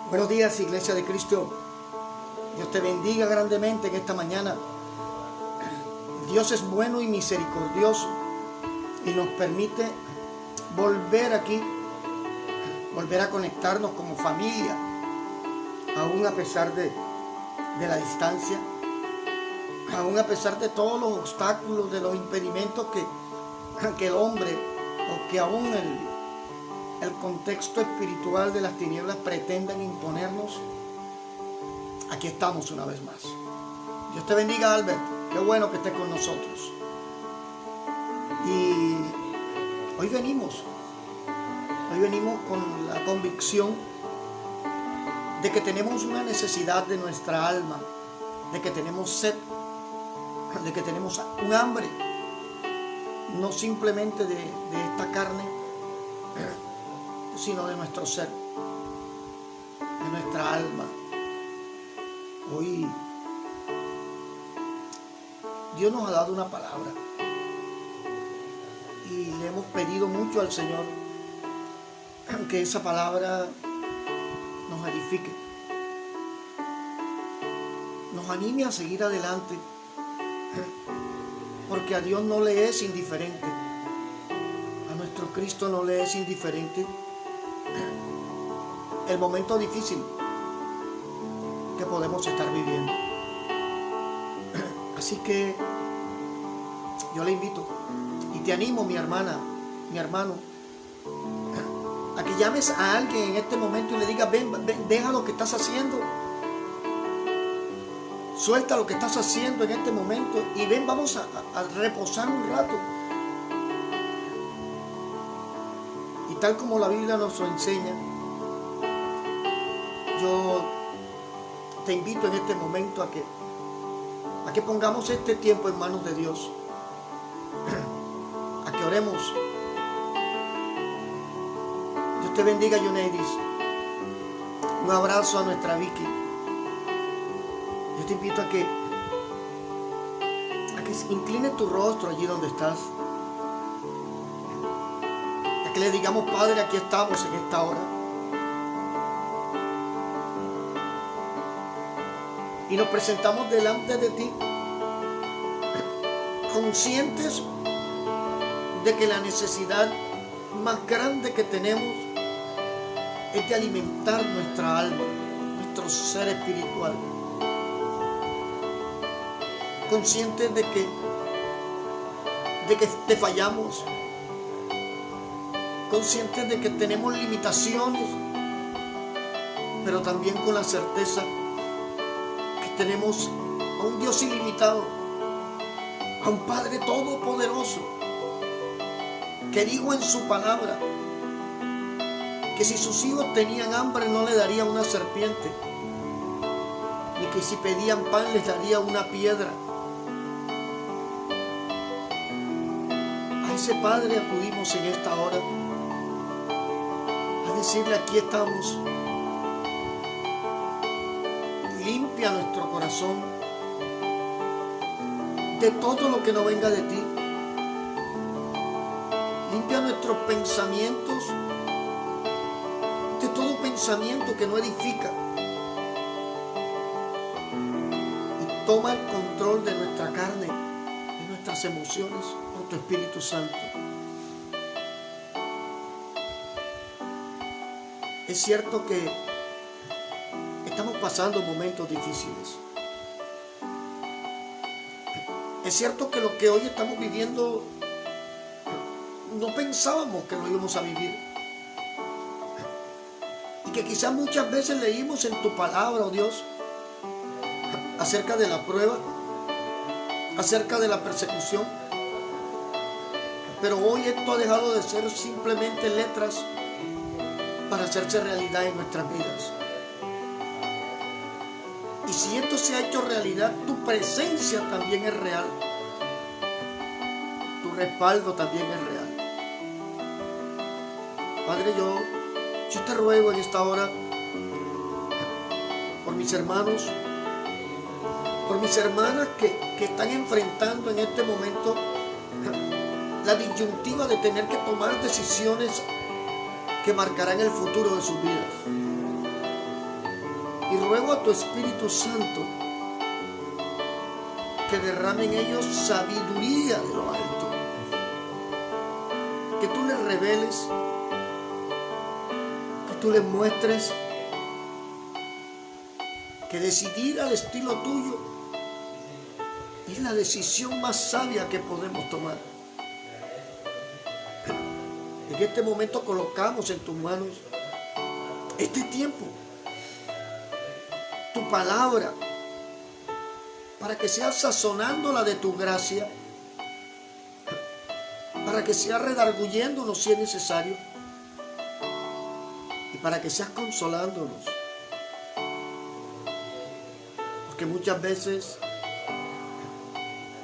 Buenos días, Iglesia de Cristo. Dios te bendiga grandemente en esta mañana. Dios es bueno y misericordioso y nos permite volver aquí, volver a conectarnos como familia, aún a pesar de la distancia, aún a pesar de todos los obstáculos, de los impedimentos que el hombre o que aún el contexto espiritual de las tinieblas pretenden imponernos. Aquí estamos una vez más. Dios te bendiga, Albert. Qué bueno que estés con nosotros. Y hoy venimos con la convicción de que tenemos una necesidad de nuestra alma, de que tenemos sed, de que tenemos un hambre, no simplemente de esta carne, sino de nuestro ser, de nuestra alma. Hoy Dios nos ha dado una palabra y le hemos pedido mucho al Señor que esa palabra nos edifique, nos anime a seguir adelante, porque a Dios no le es indiferente, a nuestro Cristo no le es indiferente el momento difícil que podemos estar viviendo. Así que yo le invito y te animo, mi hermana, mi hermano, a que llames a alguien en este momento y le digas: ven, deja lo que estás haciendo, suelta lo que estás haciendo en este momento y ven, vamos a reposar un rato. Y tal como la Biblia nos lo enseña, yo te invito en este momento a que pongamos este tiempo en manos de Dios, a que oremos. Dios te bendiga, Yuneidis. Un abrazo a nuestra Vicky. Yo te invito a que inclines tu rostro allí donde estás, a que le digamos: Padre, aquí estamos en esta hora. Y nos presentamos delante de ti, conscientes de que la necesidad más grande que tenemos es de alimentar nuestra alma, nuestro ser espiritual. Conscientes de que te fallamos, conscientes de que tenemos limitaciones, pero también con la certeza tenemos a un Dios ilimitado, a un Padre todopoderoso, que dijo en su palabra que si sus hijos tenían hambre no le daría una serpiente, y que si pedían pan les daría una piedra. A ese Padre acudimos en esta hora a decirle: aquí estamos. Limpia nuestro corazón de todo lo que no venga de ti. Limpia nuestros pensamientos de todo pensamiento que no edifica. Y toma el control de nuestra carne, de nuestras emociones, por tu Espíritu Santo. Es cierto que estamos pasando momentos difíciles. Es cierto que lo que hoy estamos viviendo no pensábamos que lo íbamos a vivir. Y que quizás muchas veces leímos en tu palabra, oh Dios, acerca de la prueba, acerca de la persecución. Pero hoy esto ha dejado de ser simplemente letras para hacerse realidad en nuestras vidas. Y si esto se ha hecho realidad, tu presencia también es real. Tu respaldo también es real. Padre, yo te ruego en esta hora por mis hermanos, por mis hermanas que están enfrentando en este momento la disyuntiva de tener que tomar decisiones que marcarán el futuro de sus vidas. Y ruego a tu Espíritu Santo que derrame en ellos sabiduría de lo alto. Que tú les reveles, que tú les muestres que decidir al estilo tuyo es la decisión más sabia que podemos tomar. En este momento colocamos en tus manos este tiempo, tu palabra, para que seas sazonándola de tu gracia, para que seas redarguyéndonos si es necesario y para que seas consolándonos. Porque muchas veces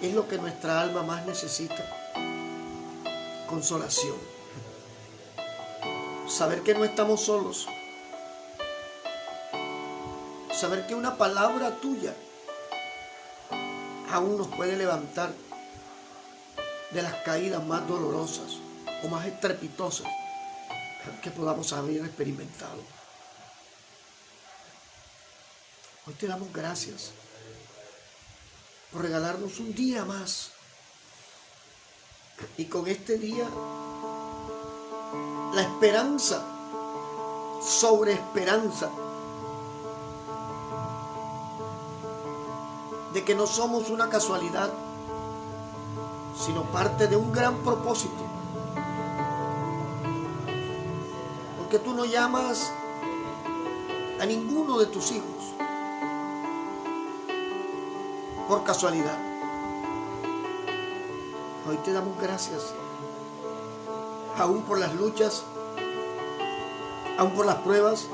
es lo que nuestra alma más necesita: consolación. Saber que no estamos solos. Saber que una palabra tuya aún nos puede levantar de las caídas más dolorosas o más estrepitosas que podamos haber experimentado. Hoy te damos gracias por regalarnos un día más. Y con este día, la esperanza sobre esperanza de que no somos una casualidad, sino parte de un gran propósito. Porque tú no llamas a ninguno de tus hijos por casualidad. Hoy te damos gracias, aún por las luchas, aún por las pruebas,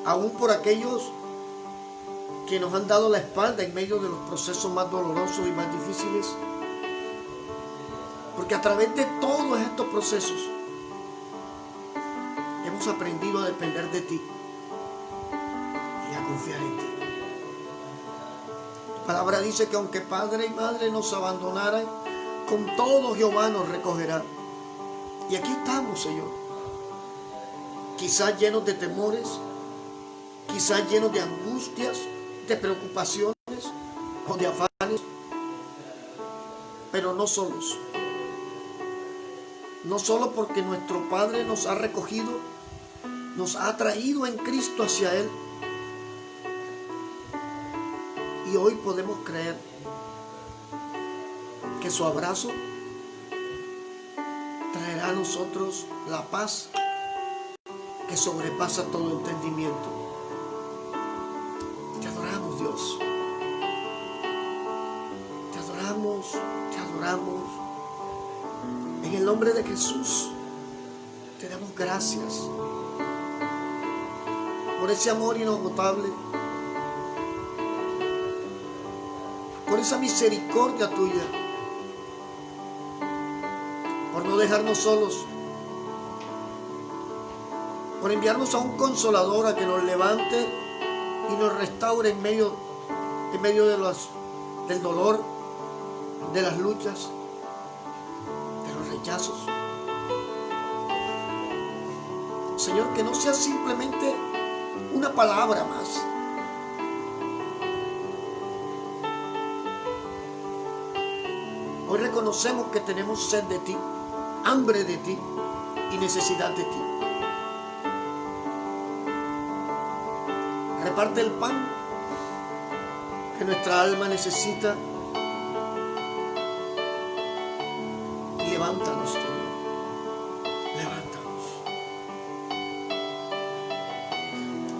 aún por aquellos que nos han dado la espalda en medio de los procesos más dolorosos y más difíciles. Porque a través de todos estos procesos hemos aprendido a depender de ti y a confiar en ti. Tu palabra dice que aunque padre y madre nos abandonaran, con todo Jehová nos recogerá. Y aquí estamos, Señor. Quizás llenos de temores, quizás llenos de angustias, de preocupaciones o de afanes, pero no solos. No solo porque nuestro Padre nos ha recogido, nos ha traído en Cristo hacia Él, y hoy podemos creer que su abrazo traerá a nosotros la paz que sobrepasa todo entendimiento. Te adoramos, Dios. Te adoramos, te adoramos. En el nombre de Jesús, te damos gracias por ese amor inagotable, por esa misericordia tuya, por no dejarnos solos, por enviarnos a un consolador a que nos levante y nos restaure en medio del dolor, de las luchas, de los rechazos. Señor, que no sea simplemente una palabra más, hoy reconocemos que tenemos sed de ti, hambre de ti y necesidad de ti. Reparte el pan que nuestra alma necesita y levántanos, Señor. Levántanos.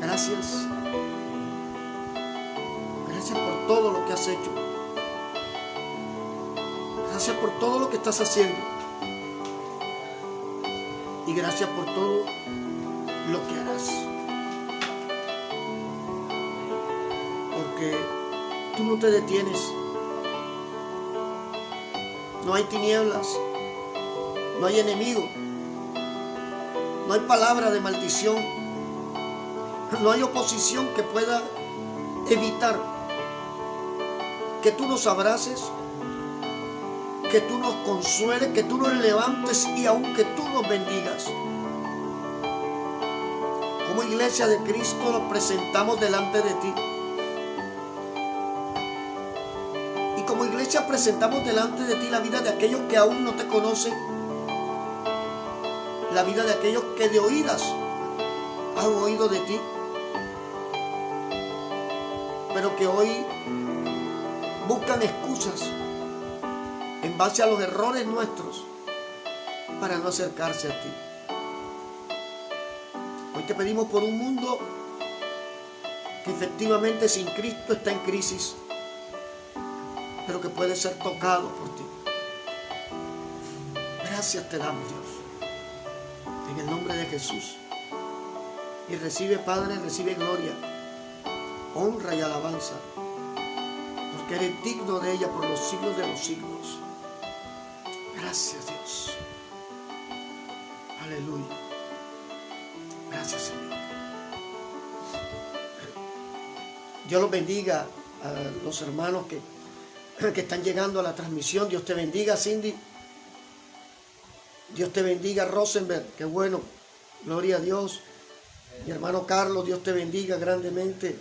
Gracias. Gracias por todo lo que has hecho. Gracias por todo lo que estás haciendo. Y gracias por todo lo que harás. Porque tú no te detienes. No hay tinieblas. No hay enemigo. No hay palabra de maldición. No hay oposición que pueda evitar que tú nos abraces, que tú nos consueles, que tú nos levantes y aun que tú nos bendigas. Como iglesia de Cristo nos presentamos delante de ti. Y como iglesia presentamos delante de ti la vida de aquellos que aún no te conocen, la vida de aquellos que de oídas han oído de ti, pero que hoy buscan excusas en base a los errores nuestros para no acercarse a ti. Hoy te pedimos por un mundo que efectivamente sin Cristo está en crisis, pero que puede ser tocado por ti. Gracias te damos, Dios, en el nombre de Jesús. Y recibe, Padre, recibe gloria, honra y alabanza, porque eres digno de ella por los siglos de los siglos. Gracias, Dios. Aleluya. Gracias, Señor. Dios los bendiga a los hermanos que están llegando a la transmisión. Dios te bendiga, Cindy. Dios te bendiga, Rosenberg. Qué bueno. Gloria a Dios. Mi hermano Carlos, Dios te bendiga grandemente.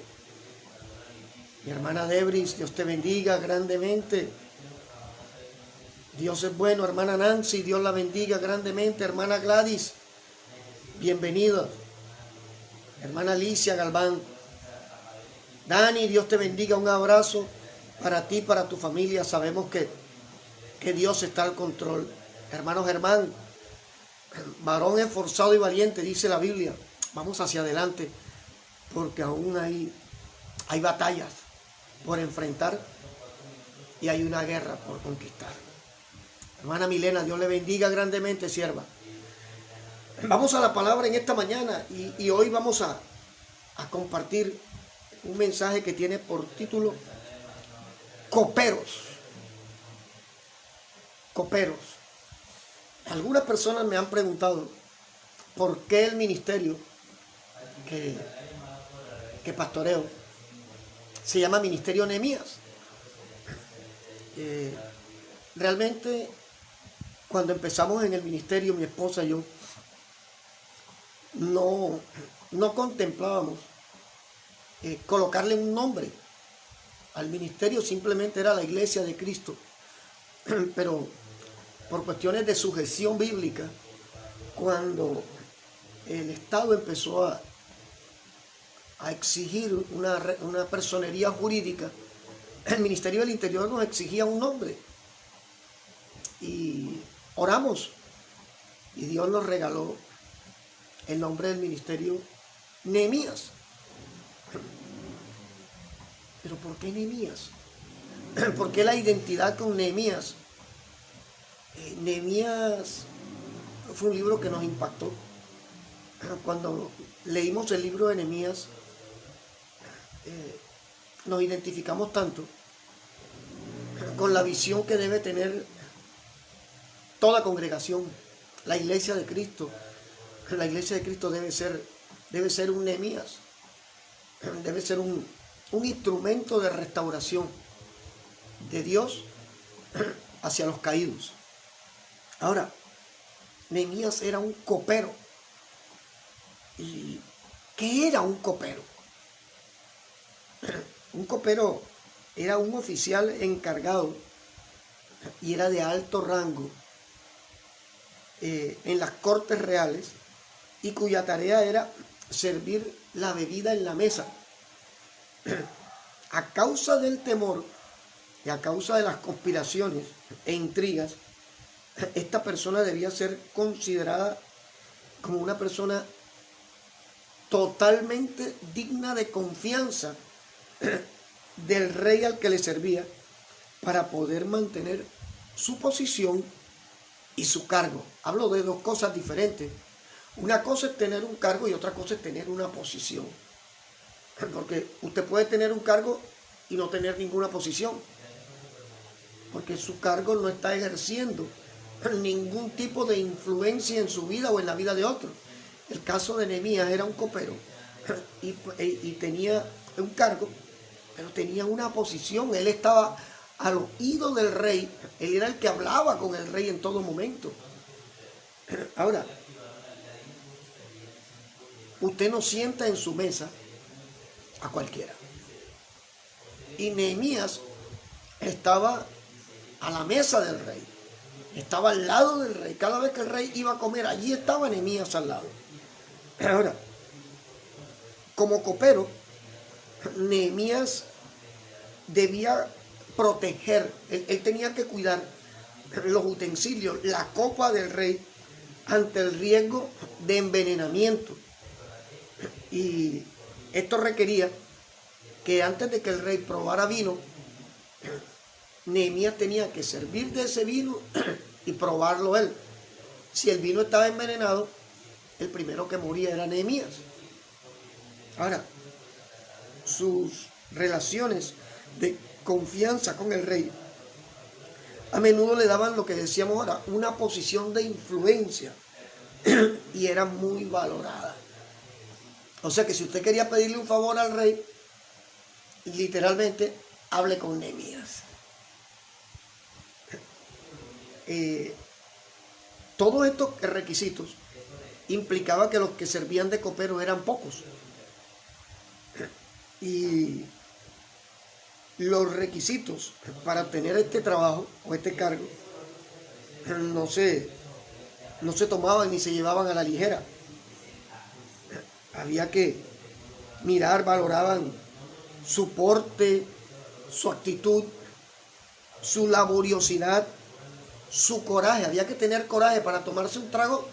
Mi hermana Debris, Dios te bendiga grandemente. Dios es bueno. Hermana Nancy, Dios la bendiga grandemente. Hermana Gladys, bienvenida. Hermana Alicia Galván. Dani, Dios te bendiga. Un abrazo para ti, para tu familia. Sabemos que Dios está al control. Hermano Germán, varón esforzado y valiente, dice la Biblia. Vamos hacia adelante, porque aún hay batallas por enfrentar y hay una guerra por conquistar. Hermana Milena, Dios le bendiga grandemente, sierva. Vamos a la palabra en esta mañana y hoy vamos a compartir un mensaje que tiene por título Coperos. Coperos. Algunas personas me han preguntado por qué el ministerio que pastoreo se llama Ministerio Nehemías. Realmente, cuando empezamos en el ministerio, mi esposa y yo, no contemplábamos colocarle un nombre al ministerio, simplemente era la Iglesia de Cristo. Pero por cuestiones de sujeción bíblica, cuando el Estado empezó a exigir una personería jurídica, el Ministerio del Interior nos exigía un nombre. Y oramos y Dios nos regaló el nombre del ministerio Nehemías. ¿Pero por qué Nehemías? ¿Por qué la identidad con Nehemías? Nehemías fue un libro que nos impactó. Cuando leímos el libro de Nehemías, nos identificamos tanto con la visión que debe tener toda congregación. La iglesia de Cristo. La iglesia de Cristo debe ser un Nehemías. Debe ser un instrumento de restauración de Dios hacia los caídos. Ahora, Nehemías era un copero. ¿Y qué era un copero? Un copero era un oficial encargado y era de alto rango en las cortes reales y cuya tarea era servir la bebida en la mesa. A causa del temor y a causa de las conspiraciones e intrigas, esta persona debía ser considerada como una persona totalmente digna de confianza del rey al que le servía para poder mantener su posición y su cargo. Hablo de dos cosas diferentes. Una cosa es tener un cargo y otra cosa es tener una posición. Porque usted puede tener un cargo y no tener ninguna posición, porque su cargo no está ejerciendo ningún tipo de influencia en su vida o en la vida de otro. El caso de Nehemías era un copero y tenía un cargo, pero tenía una posición. Él estaba al oído del rey, él era el que hablaba con el rey en todo momento. Ahora, usted no sienta en su mesa a cualquiera. Y Nehemías estaba a la mesa del rey, estaba al lado del rey. Cada vez que el rey iba a comer, allí estaba Nehemías al lado. Ahora, como copero, Nehemías debía proteger, él tenía que cuidar los utensilios, la copa del rey, ante el riesgo de envenenamiento. Y esto requería que antes de que el rey probara vino, Nehemías tenía que servir de ese vino y probarlo él. Si el vino estaba envenenado, el primero que moría era Nehemías. Ahora, sus relaciones de confianza con el rey a menudo le daban lo que decíamos ahora, una posición de influencia, y era muy valorada. O sea que si usted quería pedirle un favor al rey, literalmente, hable con Nehemías. Todos estos requisitos implicaba que los que servían de copero eran pocos. Y los requisitos para obtener este trabajo o este cargo no se tomaban ni se llevaban a la ligera. Había que mirar, valoraban su porte, su actitud, su laboriosidad, su coraje. Había que tener coraje para tomarse un trago,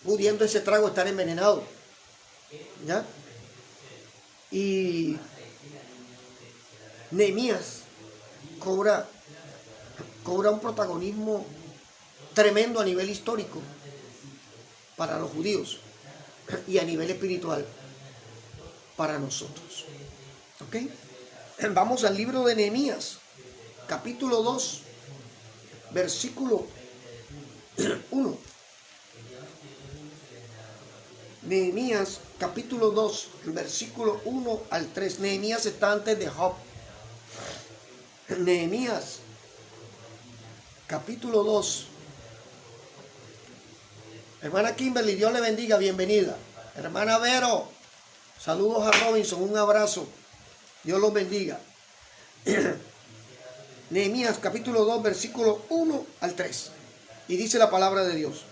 pudiendo ese trago estar envenenado. ¿Ya? Y Nehemías cobra un protagonismo tremendo a nivel histórico para los judíos y a nivel espiritual para nosotros. ¿Ok? Vamos al libro de Nehemías, capítulo 2, versículo 1. Nehemías, capítulo 2, versículo 1 al 3. Nehemías está antes de Job. Nehemías, capítulo 2. Hermana Kimberly, Dios le bendiga, bienvenida. Hermana Vero, saludos a Robinson, un abrazo. Dios los bendiga. Nehemías, capítulo 2, versículo 1 al 3. Y dice la palabra de Dios.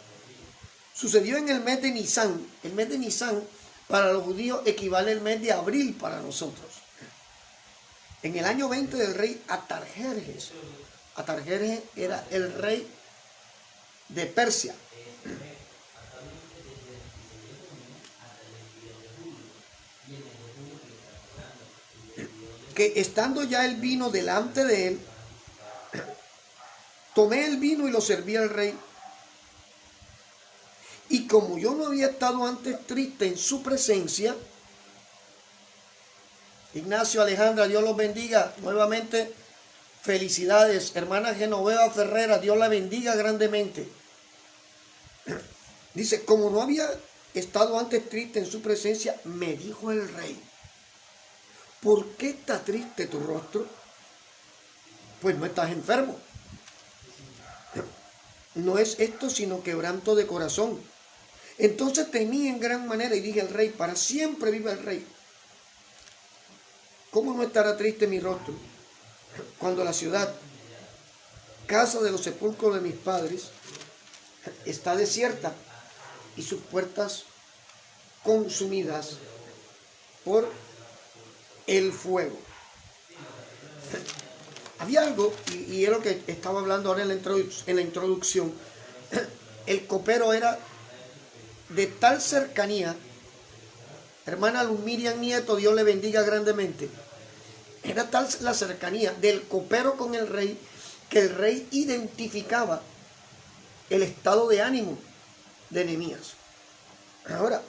Sucedió en el mes de Nisán. El mes de Nisán para los judíos equivale al mes de abril para nosotros. En el año 20 del rey Atarjerjes. Atarjerjes era el rey de Persia. Que estando ya el vino delante de él, tomé el vino y lo serví al rey. Y como yo no había estado antes triste en su presencia, Ignacio, Alejandra, Dios los bendiga. Nuevamente, felicidades. Hermana Genoveva Ferrera, Dios la bendiga grandemente. Dice, como no había estado antes triste en su presencia, me dijo el rey, ¿por qué está triste tu rostro? Pues no estás enfermo. No es esto sino quebranto de corazón. Entonces temí en gran manera y dije al rey, para siempre viva el rey. ¿Cómo no estará triste mi rostro cuando la ciudad, casa de los sepulcros de mis padres, está desierta y sus puertas consumidas por el fuego? Había algo, y es lo que estaba hablando ahora en la introducción. El copero era de tal cercanía. Hermana Luz Miriam Nieto, Dios le bendiga grandemente. Era tal la cercanía del copero con el rey, que el rey identificaba el estado de ánimo de Nehemías. Ahora,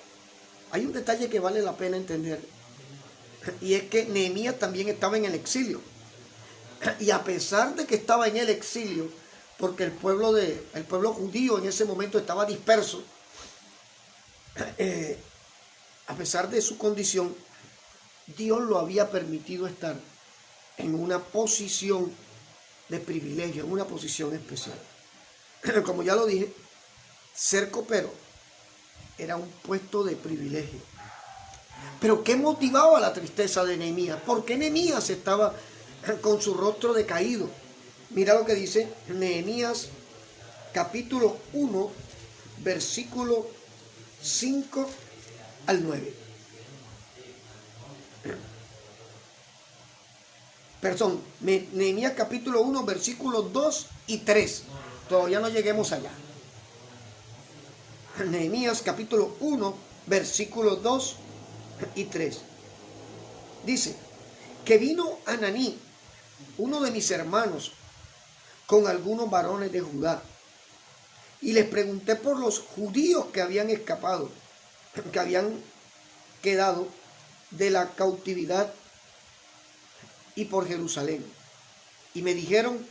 hay un detalle que vale la pena entender, y es que Nehemías también estaba en el exilio. Y a pesar de que estaba en el exilio, porque el pueblo judío en ese momento estaba disperso, a pesar de su condición, Dios lo había permitido estar en una posición de privilegio, en una posición especial. Como ya lo dije, ser copero era un puesto de privilegio. Pero ¿qué motivaba la tristeza de Nehemías? ¿Por qué Nehemías estaba con su rostro decaído? Mira lo que dice Nehemías capítulo 1, versículo 5 al 9. Perdón, Nehemías capítulo 1, versículos 2 y 3. Todavía no lleguemos allá. Nehemías capítulo 1, versículos 2 y 3. Dice, que vino Ananí, uno de mis hermanos, con algunos varones de Judá, y les pregunté por los judíos que habían escapado, que habían quedado de la cautividad y por Jerusalén. Y me dijeron,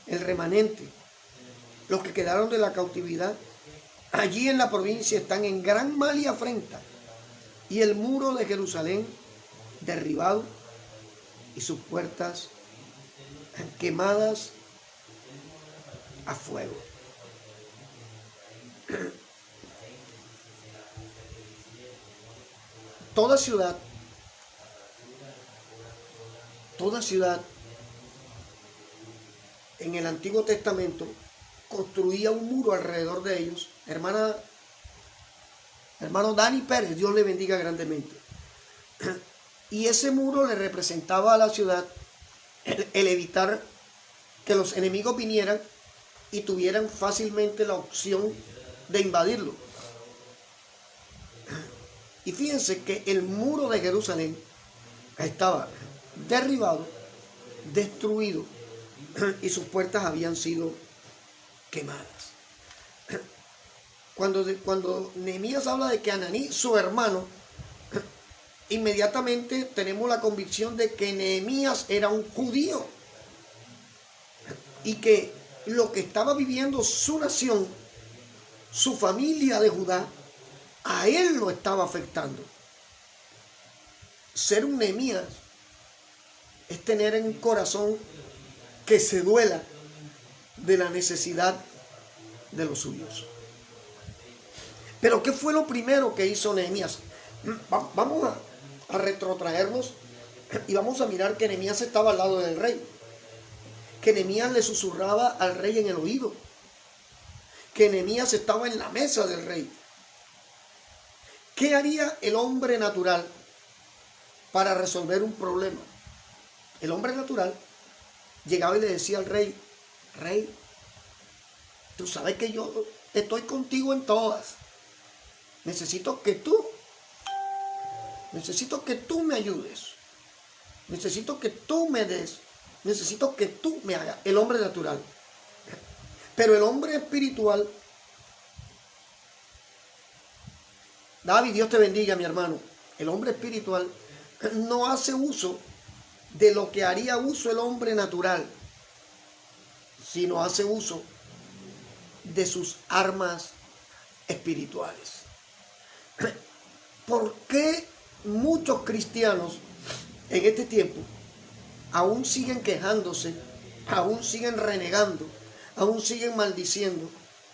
el remanente, los que quedaron de la cautividad, allí en la provincia están en gran mal y afrenta, y el muro de Jerusalén derribado y sus puertas quemadas a fuego. Toda ciudad en el Antiguo Testamento construía un muro alrededor de ellos. Hermano Dani Pérez, Dios le bendiga grandemente. Y ese muro le representaba a la ciudad el evitar que los enemigos vinieran y tuvieran fácilmente la opción de invadirlo. Y fíjense que el muro de Jerusalén estaba derribado, destruido, y sus puertas habían sido quemadas. Cuando Nehemías habla de que Ananí, su hermano, inmediatamente tenemos la convicción de que Nehemías era un judío y que lo que estaba viviendo su nación, su familia de Judá, a él lo estaba afectando. Ser un Nehemías es tener en un corazón que se duela de la necesidad de los suyos. Pero ¿qué fue lo primero que hizo Nehemías? Vamos a retrotraernos y vamos a mirar que Nehemías estaba al lado del rey, que Nehemías le susurraba al rey en el oído, que Nehemías estaba en la mesa del rey. ¿Qué haría el hombre natural para resolver un problema? El hombre natural llegaba y le decía al rey, rey, tú sabes que yo estoy contigo en todas. Necesito que tú me ayudes. Necesito que tú me des. Necesito que tú me hagas. El hombre natural. Pero el hombre espiritual, David, Dios te bendiga, mi hermano. El hombre espiritual no hace uso de lo que haría uso el hombre natural, sino hace uso de sus armas espirituales. ¿Por qué muchos cristianos en este tiempo aún siguen quejándose, aún siguen renegando, aún siguen maldiciendo,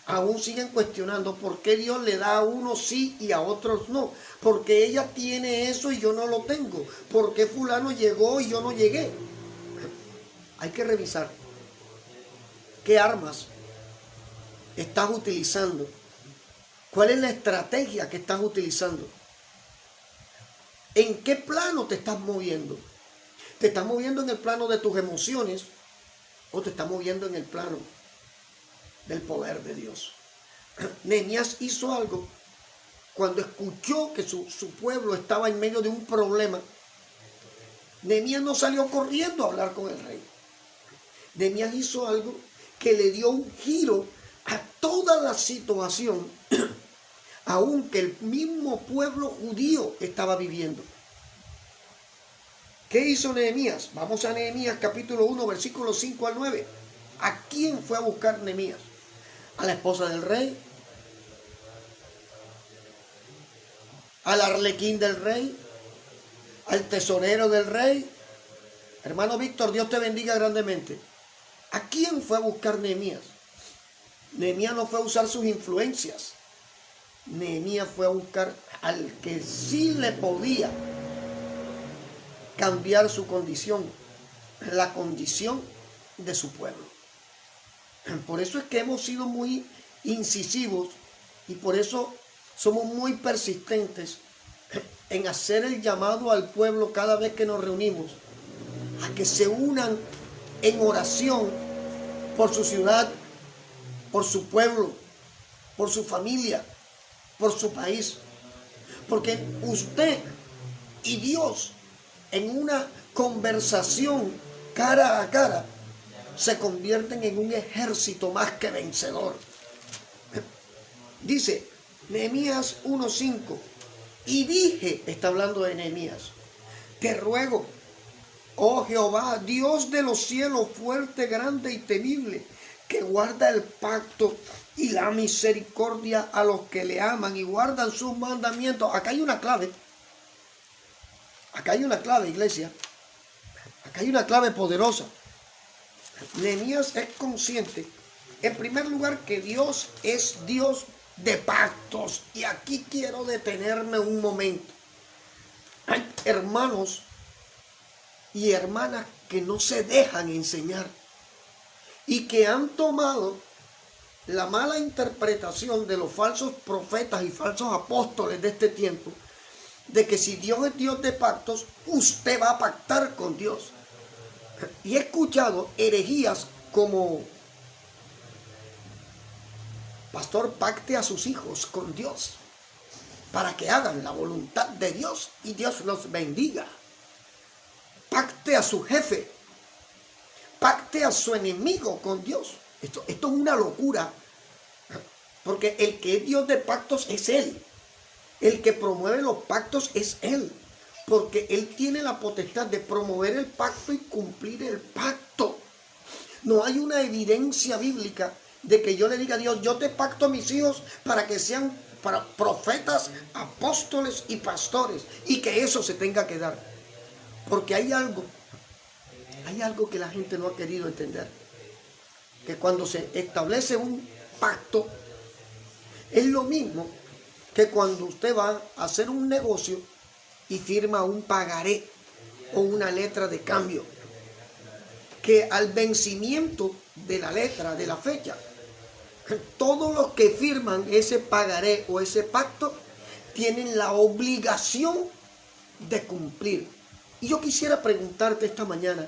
aún siguen cuestionando por qué Dios le da a unos sí y a otros no? Porque ella tiene eso y yo no lo tengo. ¿Por qué fulano llegó y yo no llegué? Hay que revisar qué armas estás utilizando. ¿Cuál es la estrategia que estás utilizando? ¿En qué plano te estás moviendo? ¿Te estás moviendo en el plano de tus emociones o te estás moviendo en el plano del poder de Dios? Nehemías hizo algo cuando escuchó que su pueblo estaba en medio de un problema. Nehemías no salió corriendo a hablar con el rey. Nehemías hizo algo que le dio un giro a toda la situación, aunque el mismo pueblo judío estaba viviendo. ¿Qué hizo Nehemías? Vamos a Nehemías capítulo 1, versículos 5 al 9. ¿A quién fue a buscar Nehemías? ¿A la esposa del rey? ¿Al arlequín del rey? ¿Al tesorero del rey? Hermano Víctor, Dios te bendiga grandemente. ¿A quién fue a buscar Nehemías? Nehemías no fue a usar sus influencias. Nehemías fue a buscar al que sí le podía cambiar su condición, la condición de su pueblo. Por eso es que hemos sido muy incisivos y por eso somos muy persistentes en hacer el llamado al pueblo cada vez que nos reunimos a que se unan en oración por su ciudad, por su pueblo, por su familia, por su país. Porque usted y Dios en una conversación cara a cara se convierten en un ejército más que vencedor. Dice Nehemías 1:5, y dije, está hablando de Nehemías, te ruego, oh Jehová, Dios de los cielos, fuerte, grande y temible, que guarda el pacto y la misericordia a los que le aman y guardan sus mandamientos. Acá hay una clave. Acá hay una clave, iglesia. Acá hay una clave poderosa. Nehemías es consciente, en primer lugar, que Dios es Dios de pactos. Y aquí quiero detenerme un momento. Hay hermanos y hermanas que no se dejan enseñar y que han tomado la mala interpretación de los falsos profetas y falsos apóstoles de este tiempo, de que si Dios es Dios de pactos, usted va a pactar con Dios. Y he escuchado herejías como: pastor, pacte a sus hijos con Dios para que hagan la voluntad de Dios y Dios los bendiga. Pacte a su jefe, pacte a su enemigo con Dios. Esto es una locura, porque el que es Dios de pactos es Él. El que promueve los pactos es Él, porque Él tiene la potestad de promover el pacto y cumplir el pacto. No hay una evidencia bíblica de que yo le diga a Dios: yo te pacto a mis hijos para que sean profetas, apóstoles y pastores, y que eso se tenga que dar. Porque hay algo que la gente no ha querido entender, que cuando se establece un pacto es lo mismo que cuando usted va a hacer un negocio y firma un pagaré o una letra de cambio, que al vencimiento de la letra, de la fecha, todos los que firman ese pagaré o ese pacto tienen la obligación de cumplir. Y yo quisiera preguntarte esta mañana,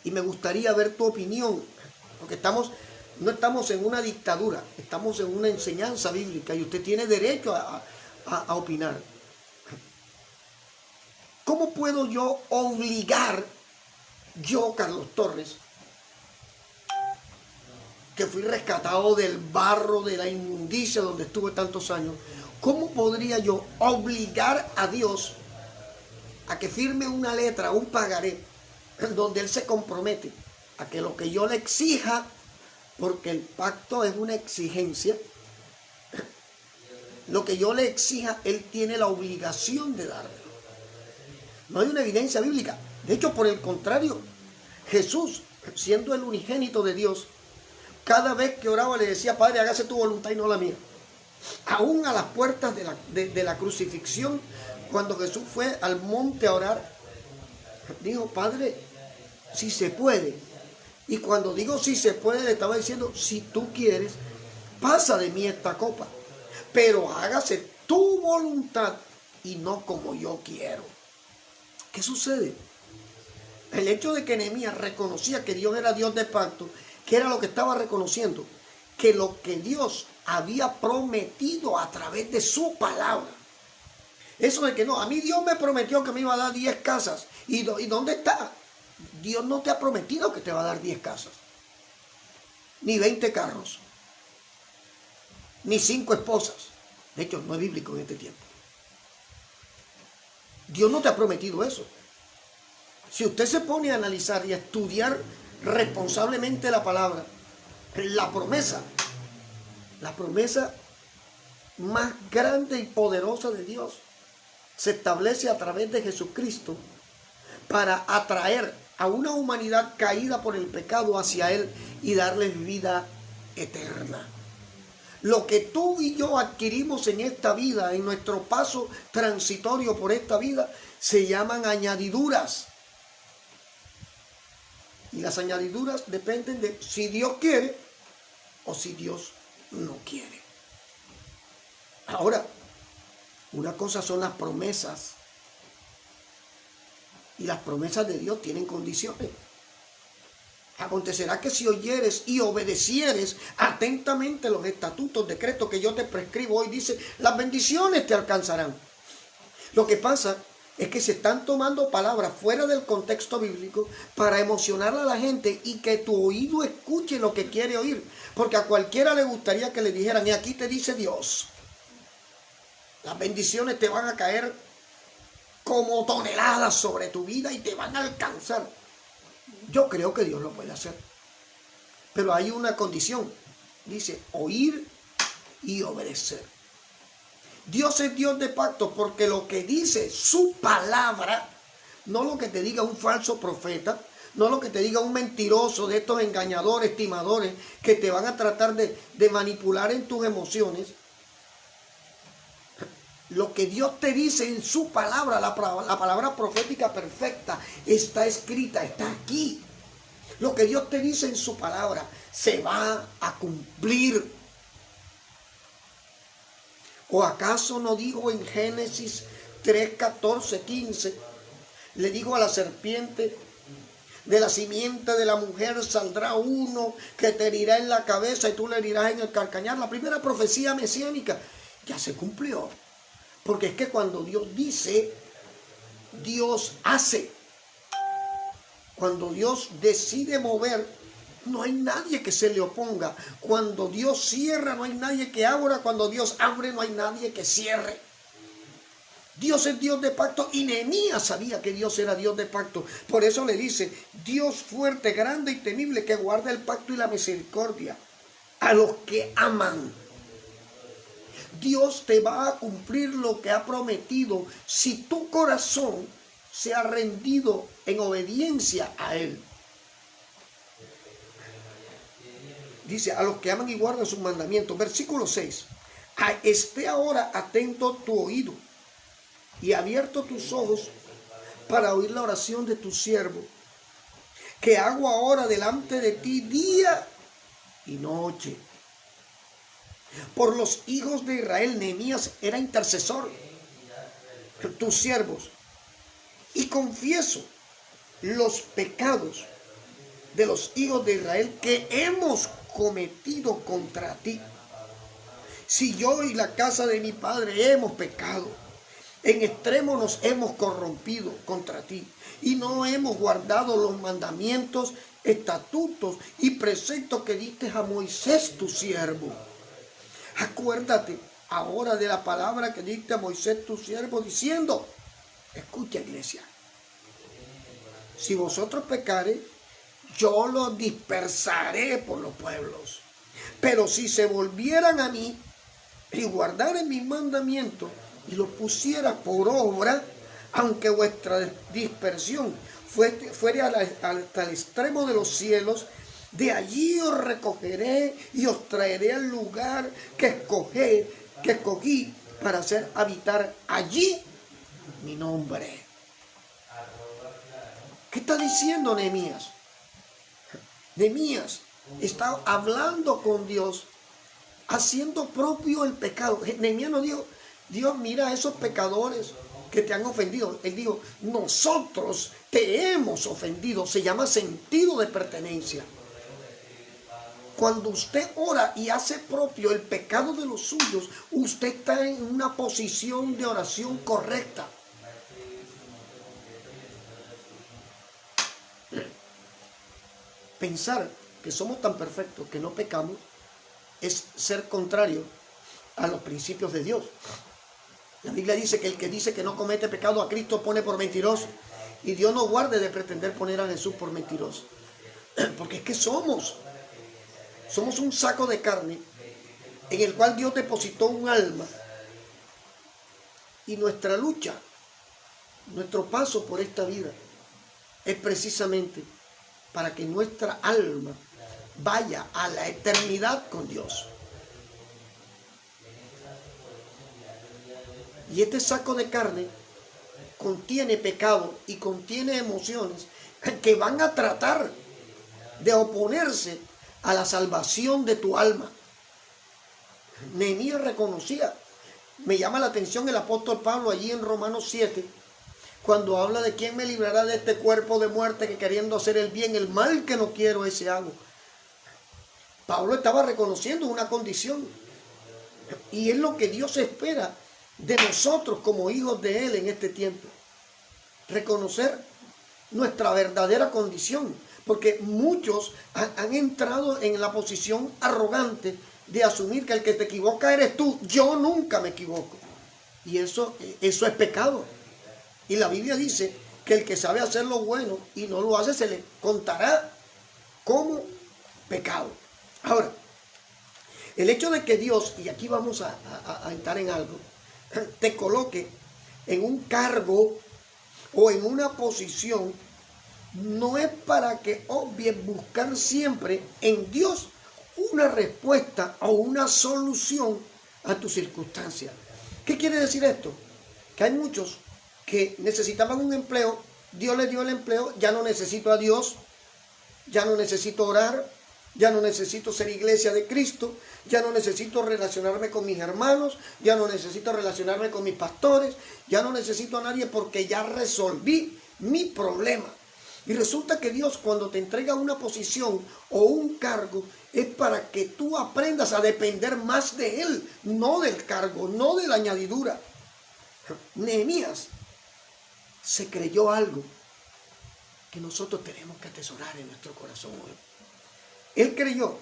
y me gustaría ver tu opinión, porque no estamos en una dictadura, estamos en una enseñanza bíblica y usted tiene derecho a opinar. ¿Cómo puedo yo obligar, yo, Carlos Torres, que fui rescatado del barro, de la inmundicia donde estuve tantos años, cómo podría yo obligar a Dios a que firme una letra, un pagaré, donde Él se compromete a que lo que yo le exija, porque el pacto es una exigencia, lo que yo le exija, Él tiene la obligación de darme? No hay una evidencia bíblica. De hecho, por el contrario, Jesús, siendo el unigénito de Dios, cada vez que oraba le decía: Padre, hágase tu voluntad y no la mía. Aún a las puertas de la crucifixión, cuando Jesús fue al monte a orar, dijo: Padre, si se puede. Y cuando digo si se puede, le estaba diciendo: si tú quieres, pasa de mí esta copa, pero hágase tu voluntad y no como yo quiero. ¿Qué sucede? El hecho de que Nehemías reconocía que Dios era Dios de pacto, ¿qué era lo que estaba reconociendo? Que lo que Dios había prometido a través de su palabra. Eso de que no, a mí Dios me prometió que me iba a dar 10 casas. ¿Y dónde está? Dios no te ha prometido que te va a dar 10 casas, ni 20 carros, ni 5 esposas. De hecho, no es bíblico en este tiempo. Dios no te ha prometido eso. Si usted se pone a analizar y a estudiar responsablemente la palabra, la promesa más grande y poderosa de Dios se establece a través de Jesucristo para atraer a una humanidad caída por el pecado hacia Él y darles vida eterna. Lo que tú y yo adquirimos en esta vida, en nuestro paso transitorio por esta vida, se llaman añadiduras. Y las añadiduras dependen de si Dios quiere o si Dios no quiere. Ahora, una cosa son las promesas. Y las promesas de Dios tienen condiciones. Acontecerá que si oyeres y obedecieres atentamente los estatutos, decretos que yo te prescribo hoy, dice, las bendiciones te alcanzarán. Lo que pasa es que se están tomando palabras fuera del contexto bíblico para emocionar a la gente y que tu oído escuche lo que quiere oír. Porque a cualquiera le gustaría que le dijeran, y aquí te dice Dios, las bendiciones te van a caer como toneladas sobre tu vida y te van a alcanzar. Yo creo que Dios lo puede hacer. Pero hay una condición. Dice, oír y obedecer. Dios es Dios de pacto porque lo que dice su palabra, no lo que te diga un falso profeta, no lo que te diga un mentiroso de estos engañadores, timadores, que te van a tratar de manipular en tus emociones. Lo que Dios te dice en su palabra, la palabra profética perfecta, está escrita, está aquí. Lo que Dios te dice en su palabra se va a cumplir. ¿O acaso no dijo en Génesis 3, 14, 15? Le dijo a la serpiente, de la simiente de la mujer saldrá uno que te herirá en la cabeza y tú le herirás en el calcañar. La primera profecía mesiánica ya se cumplió. Porque es que cuando Dios dice, Dios hace. Cuando Dios decide mover, no hay nadie que se le oponga. Cuando Dios cierra, no hay nadie que abra. Cuando Dios abre, no hay nadie que cierre. Dios es Dios de pacto y Nehemías sabía que Dios era Dios de pacto. Por eso le dice, Dios fuerte, grande y temible, que guarda el pacto y la misericordia a los que aman. Dios te va a cumplir lo que ha prometido si tu corazón se ha rendido en obediencia a Él. Dice, a los que aman y guardan sus mandamientos. Versículo 6. Esté ahora atento tu oído y abierto tus ojos para oír la oración de tu siervo, que hago ahora delante de ti día y noche. Por los hijos de Israel, Nehemías era intercesor, tus siervos, y confieso los pecados de los hijos de Israel que hemos cometido contra ti. Si yo y la casa de mi padre hemos pecado, en extremo nos hemos corrompido contra ti y no hemos guardado los mandamientos, estatutos y preceptos que diste a Moisés tu siervo. Acuérdate ahora de la palabra que diste a Moisés tu siervo diciendo, escucha iglesia, si vosotros pecareis, yo los dispersaré por los pueblos. Pero si se volvieran a mí y guardaren mis mandamientos y los pusiera por obra, aunque vuestra dispersión fuera hasta el extremo de los cielos, de allí os recogeré y os traeré al lugar que escogí para hacer habitar allí mi nombre. ¿Qué está diciendo Nehemías? Nehemías está hablando con Dios, haciendo propio el pecado. Nehemías no dijo, Dios, mira a esos pecadores que te han ofendido. Él dijo, nosotros te hemos ofendido. Se llama sentido de pertenencia. Cuando usted ora y hace propio el pecado de los suyos, usted está en una posición de oración correcta. Pensar que somos tan perfectos que no pecamos es ser contrario a los principios de Dios. La Biblia dice que el que dice que no comete pecado a Cristo pone por mentiroso. Y Dios no guarde de pretender poner a Jesús por mentiroso. Porque es que somos un saco de carne en el cual Dios depositó un alma. Y nuestra lucha, nuestro paso por esta vida es precisamente para que nuestra alma vaya a la eternidad con Dios. Y este saco de carne contiene pecado y contiene emociones que van a tratar de oponerse a la salvación de tu alma. Nehemías reconocía, me llama la atención el apóstol Pablo allí en Romanos 7, cuando habla de quién me librará de este cuerpo de muerte, que queriendo hacer el bien, el mal que no quiero, ese hago. Pablo estaba reconociendo una condición, y es lo que Dios espera de nosotros como hijos de Él en este tiempo. Reconocer nuestra verdadera condición, porque muchos han entrado en la posición arrogante de asumir que el que te equivoca eres tú. Yo nunca me equivoco. Y eso es pecado. Y la Biblia dice que el que sabe hacer lo bueno y no lo hace, se le contará como pecado. Ahora, el hecho de que Dios, y aquí vamos a entrar en algo, te coloque en un cargo o en una posición, no es para que obvies buscar siempre en Dios una respuesta o una solución a tu circunstancia. ¿Qué quiere decir esto? Que hay muchos que necesitaban un empleo, Dios les dio el empleo, ya no necesito a Dios, ya no necesito orar, ya no necesito ser iglesia de Cristo, ya no necesito relacionarme con mis hermanos, ya no necesito relacionarme con mis pastores, ya no necesito a nadie porque ya resolví mi problema. Y resulta que Dios, cuando te entrega una posición o un cargo, es para que tú aprendas a depender más de Él, no del cargo, no de la añadidura. Nehemías se creyó algo que nosotros tenemos que atesorar en nuestro corazón hoy. Él creyó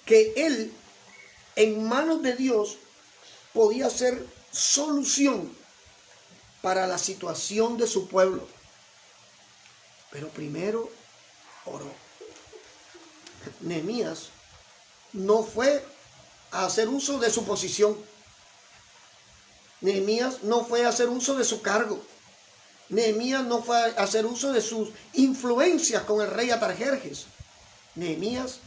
que él, en manos de Dios, podía ser solución para la situación de su pueblo. Pero primero oró. Nehemías no fue a hacer uso de su posición. Nehemías no fue a hacer uso de su cargo. Nehemías no fue a hacer uso de sus influencias con el rey Atarjerjes. Nehemías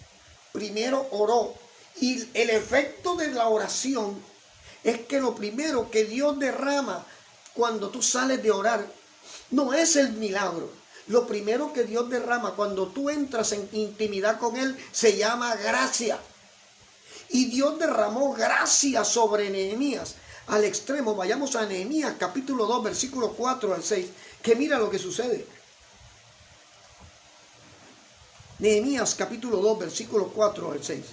primero oró, y el efecto de la oración es que lo primero que Dios derrama cuando tú sales de orar no es el milagro. Lo primero que Dios derrama cuando tú entras en intimidad con Él se llama gracia. Y Dios derramó gracia sobre Nehemías al extremo. Vayamos a Nehemías capítulo 2, versículo 4 al 6, que mira lo que sucede. Nehemías capítulo 2, versículo 4 al 6.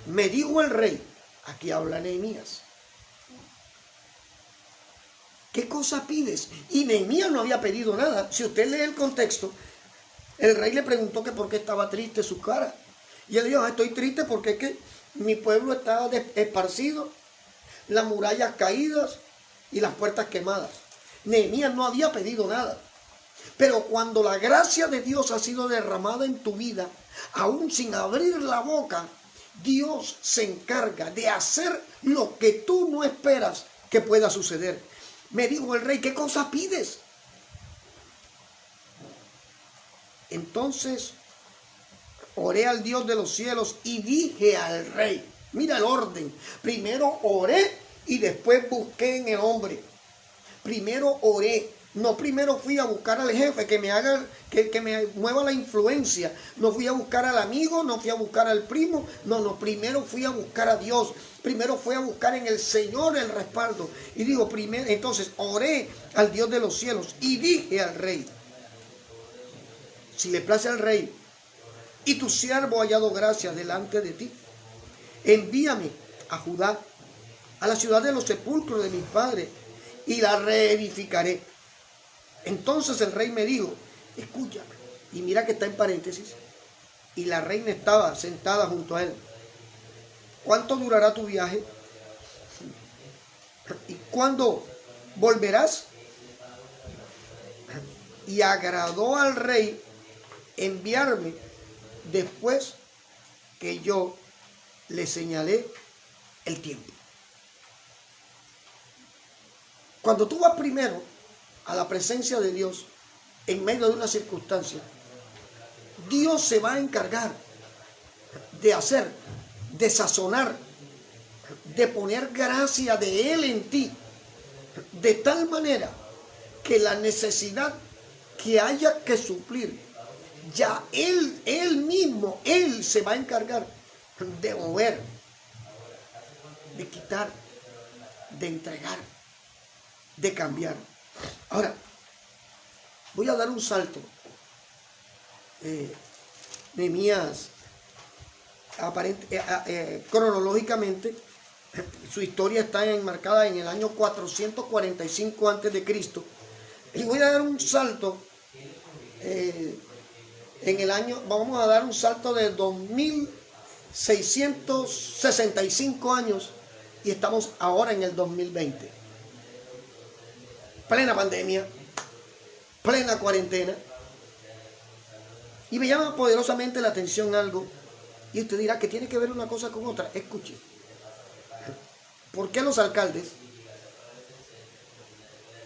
Me dijo el rey, aquí habla Nehemías, ¿qué cosa pides? Y Nehemías no había pedido nada. Si usted lee el contexto, el rey le preguntó que por qué estaba triste su cara. Y él dijo, estoy triste porque es que mi pueblo está esparcido, las murallas caídas y las puertas quemadas. Nehemías no había pedido nada. Pero cuando la gracia de Dios ha sido derramada en tu vida, aún sin abrir la boca, Dios se encarga de hacer lo que tú no esperas que pueda suceder. Me dijo el rey, ¿qué cosa pides? Entonces oré al Dios de los cielos y dije al rey, mira el orden, primero oré y después busqué en el hombre. Primero oré. No primero fui a buscar al jefe que me haga, que me mueva la influencia. No fui a buscar al amigo, no fui a buscar al primo. No, primero fui a buscar a Dios. Primero fui a buscar en el Señor el respaldo. Y digo, primero, entonces oré al Dios de los cielos y dije al rey, si le place al rey y tu siervo ha hallado gracia delante de ti, envíame a Judá, a la ciudad de los sepulcros de mis padres, y la reedificaré. Entonces el rey me dijo, escúchame, y mira que está en paréntesis, y la reina estaba sentada junto a él. ¿Cuánto durará tu viaje? ¿Y cuándo volverás? Y agradó al rey enviarme después que yo le señalé el tiempo. Cuando tú vas primero a la presencia de Dios en medio de una circunstancia, Dios se va a encargar de hacer, de sazonar, de poner gracia de Él en ti, de tal manera que la necesidad que haya que suplir, ya Él mismo, Él se va a encargar de mover, de quitar, de entregar, de cambiar. Ahora, voy a dar un salto. Nehemías, cronológicamente, su historia está enmarcada en el año 445 a.C. Y voy a dar un salto en el año, vamos a dar un salto de 2665 años y estamos ahora en el 2020. Plena pandemia, plena cuarentena. Y me llama poderosamente la atención algo. Y usted dirá que tiene que ver una cosa con otra. Escuche. ¿Por qué los alcaldes,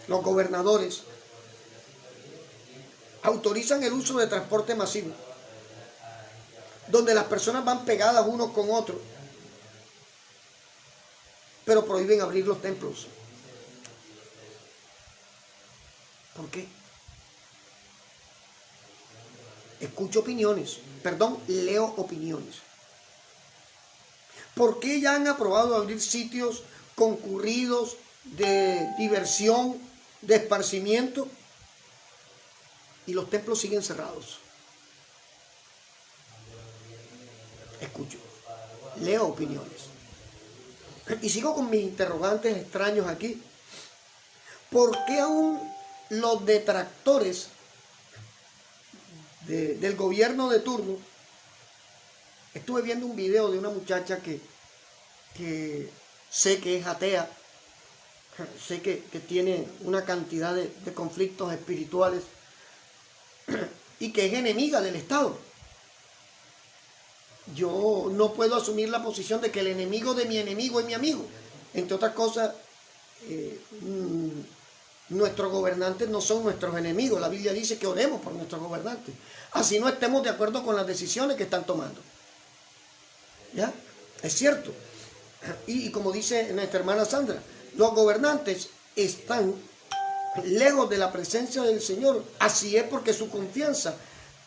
los gobernadores, autorizan el uso de transporte masivo, donde las personas van pegadas unos con otros, pero prohíben abrir los templos? ¿Por qué? Escucho opiniones, leo opiniones. ¿Por qué ya han aprobado abrir sitios concurridos de diversión, de esparcimiento, y los templos siguen cerrados? Escucho, leo opiniones. Y sigo con mis interrogantes extraños aquí. ¿Por qué aún los detractores del gobierno de turno? Estuve viendo un video de una muchacha que sé que es atea, sé que tiene una cantidad de conflictos espirituales y que es enemiga del Estado. Yo no puedo asumir la posición de que el enemigo de mi enemigo es mi amigo. Entre otras cosas, nuestros gobernantes no son nuestros enemigos. La Biblia dice que oremos por nuestros gobernantes, así no estemos de acuerdo con las decisiones que están tomando. ¿Ya? Es cierto. Y como dice nuestra hermana Sandra, los gobernantes están lejos de la presencia del Señor. Así es, porque su confianza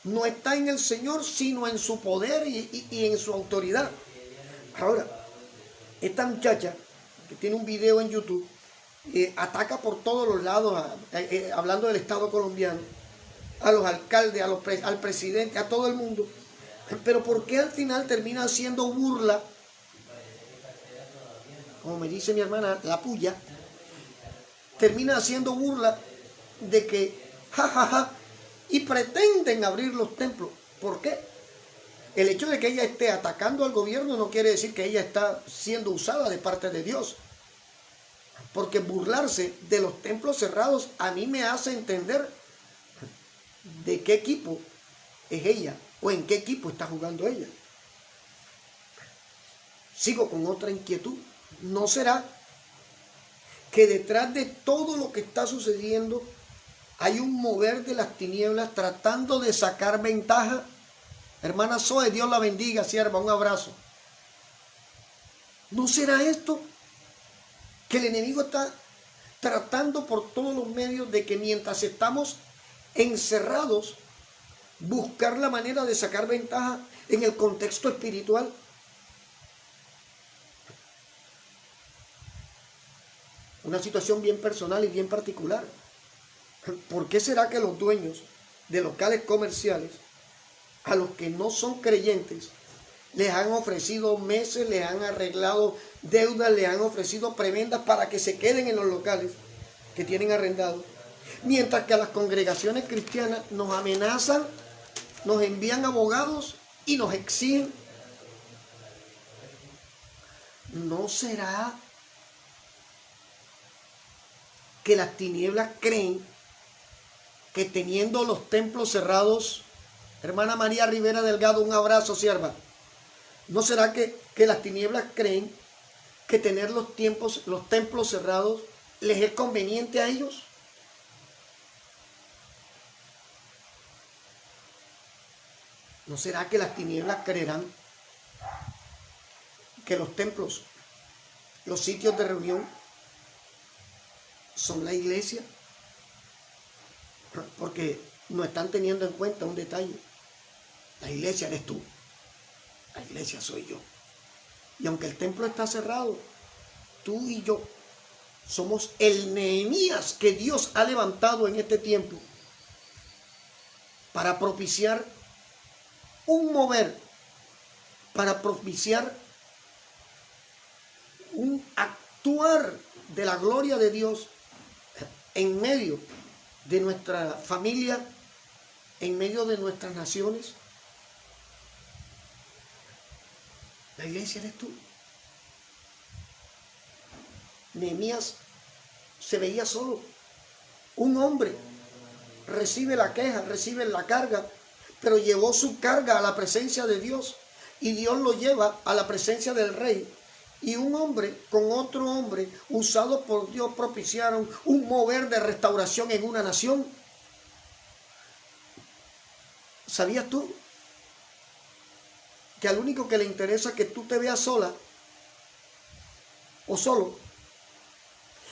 no está en el Señor, sino en su poder y en su autoridad. Ahora, esta muchacha que tiene un video en YouTube, ataca por todos los lados, hablando del Estado colombiano, a los alcaldes, al presidente, a todo el mundo. Pero ¿por qué al final termina haciendo burla? Como me dice mi hermana, la puya, termina haciendo burla de que, jajaja, y pretenden abrir los templos. ¿Por qué? El hecho de que ella esté atacando al gobierno no quiere decir que ella está siendo usada de parte de Dios. Porque burlarse de los templos cerrados a mí me hace entender de qué equipo es ella o en qué equipo está jugando ella. Sigo con otra inquietud. ¿No será que detrás de todo lo que está sucediendo hay un mover de las tinieblas tratando de sacar ventaja? Hermana Zoe, Dios la bendiga, sierva, un abrazo. ¿No será esto que el enemigo está tratando por todos los medios de que mientras estamos encerrados, buscar la manera de sacar ventaja en el contexto espiritual? Una situación bien personal y bien particular. ¿Por qué será que los dueños de locales comerciales, a los que no son creyentes, les han ofrecido meses, les han arreglado deudas, les han ofrecido prebendas para que se queden en los locales que tienen arrendados? Mientras que a las congregaciones cristianas nos amenazan, nos envían abogados y nos exigen. ¿No será que las tinieblas creen que teniendo los templos cerrados, hermana María Rivera Delgado, un abrazo, sierva? ¿No será que las tinieblas creen que tener los templos cerrados les es conveniente a ellos? ¿No será que las tinieblas creerán que los templos Los sitios de reunión son la iglesia, porque no están teniendo en cuenta un detalle. La iglesia eres tú, la iglesia soy yo. Y aunque el templo está cerrado, tú y yo somos el Nehemías que Dios ha levantado en este tiempo para propiciar un mover, para propiciar un actuar de la gloria de Dios en medio de nuestra familia, en medio de nuestras naciones. La iglesia eres tú. Nehemías se veía solo. Un hombre recibe la queja, recibe la carga, pero llevó su carga a la presencia de Dios y Dios lo lleva a la presencia del rey. Y un hombre con otro hombre, usado por Dios, propiciaron un mover de restauración en una nación. ¿Sabías tú que al único que le interesa que tú te veas sola o solo,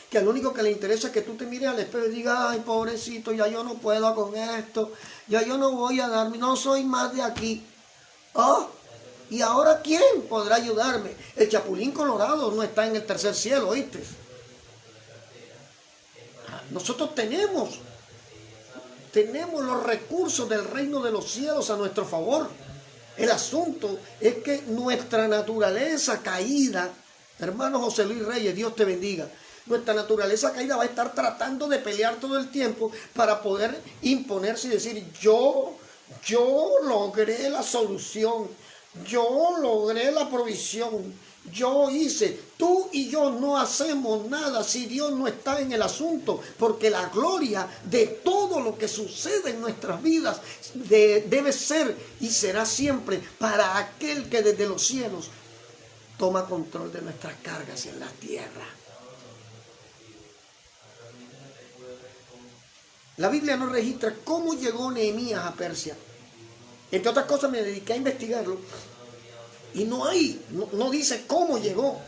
que al único que le interesa que tú te mires al espejo y digas, ay, pobrecito, ya yo no puedo con esto, ya yo no voy a darme, no soy más de aquí? ¿Oh? ¿Y ahora quién podrá ayudarme? El chapulín colorado no está en el tercer cielo, ¿oíste? Nosotros tenemos los recursos del reino de los cielos a nuestro favor. El asunto es que nuestra naturaleza caída, hermano José Luis Reyes, Dios te bendiga, nuestra naturaleza caída va a estar tratando de pelear todo el tiempo para poder imponerse y decir, yo logré la solución, yo logré la provisión, yo hice. Tú y yo no hacemos nada si Dios no está en el asunto, porque la gloria de todo lo que sucede en nuestras vidas debe ser y será siempre para aquel que desde los cielos toma control de nuestras cargas en la tierra. La Biblia no registra cómo llegó Nehemías a Persia. Entre otras cosas me dediqué a investigarlo y no dice cómo llegó.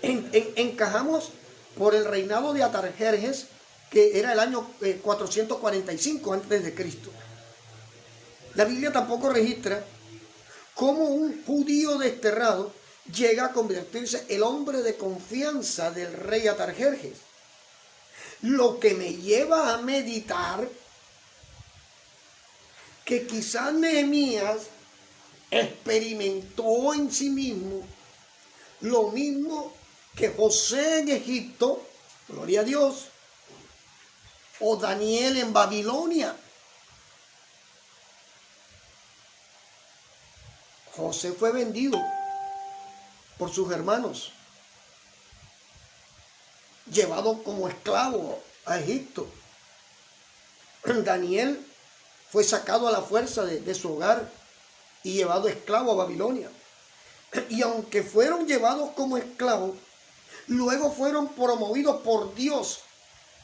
Encajamos por el reinado de Atarjerjes, que era el año 445 a.C. La Biblia tampoco registra cómo un judío desterrado llega a convertirse en el hombre de confianza del rey Atarjerjes. Lo que me lleva a meditar que quizás Nehemías experimentó en sí mismo lo mismo que José en Egipto, gloria a Dios, o Daniel en Babilonia. José fue vendido por sus hermanos, llevado como esclavo a Egipto. Daniel fue sacado a la fuerza de su hogar y llevado esclavo a Babilonia. Y aunque fueron llevados como esclavos, luego fueron promovidos por Dios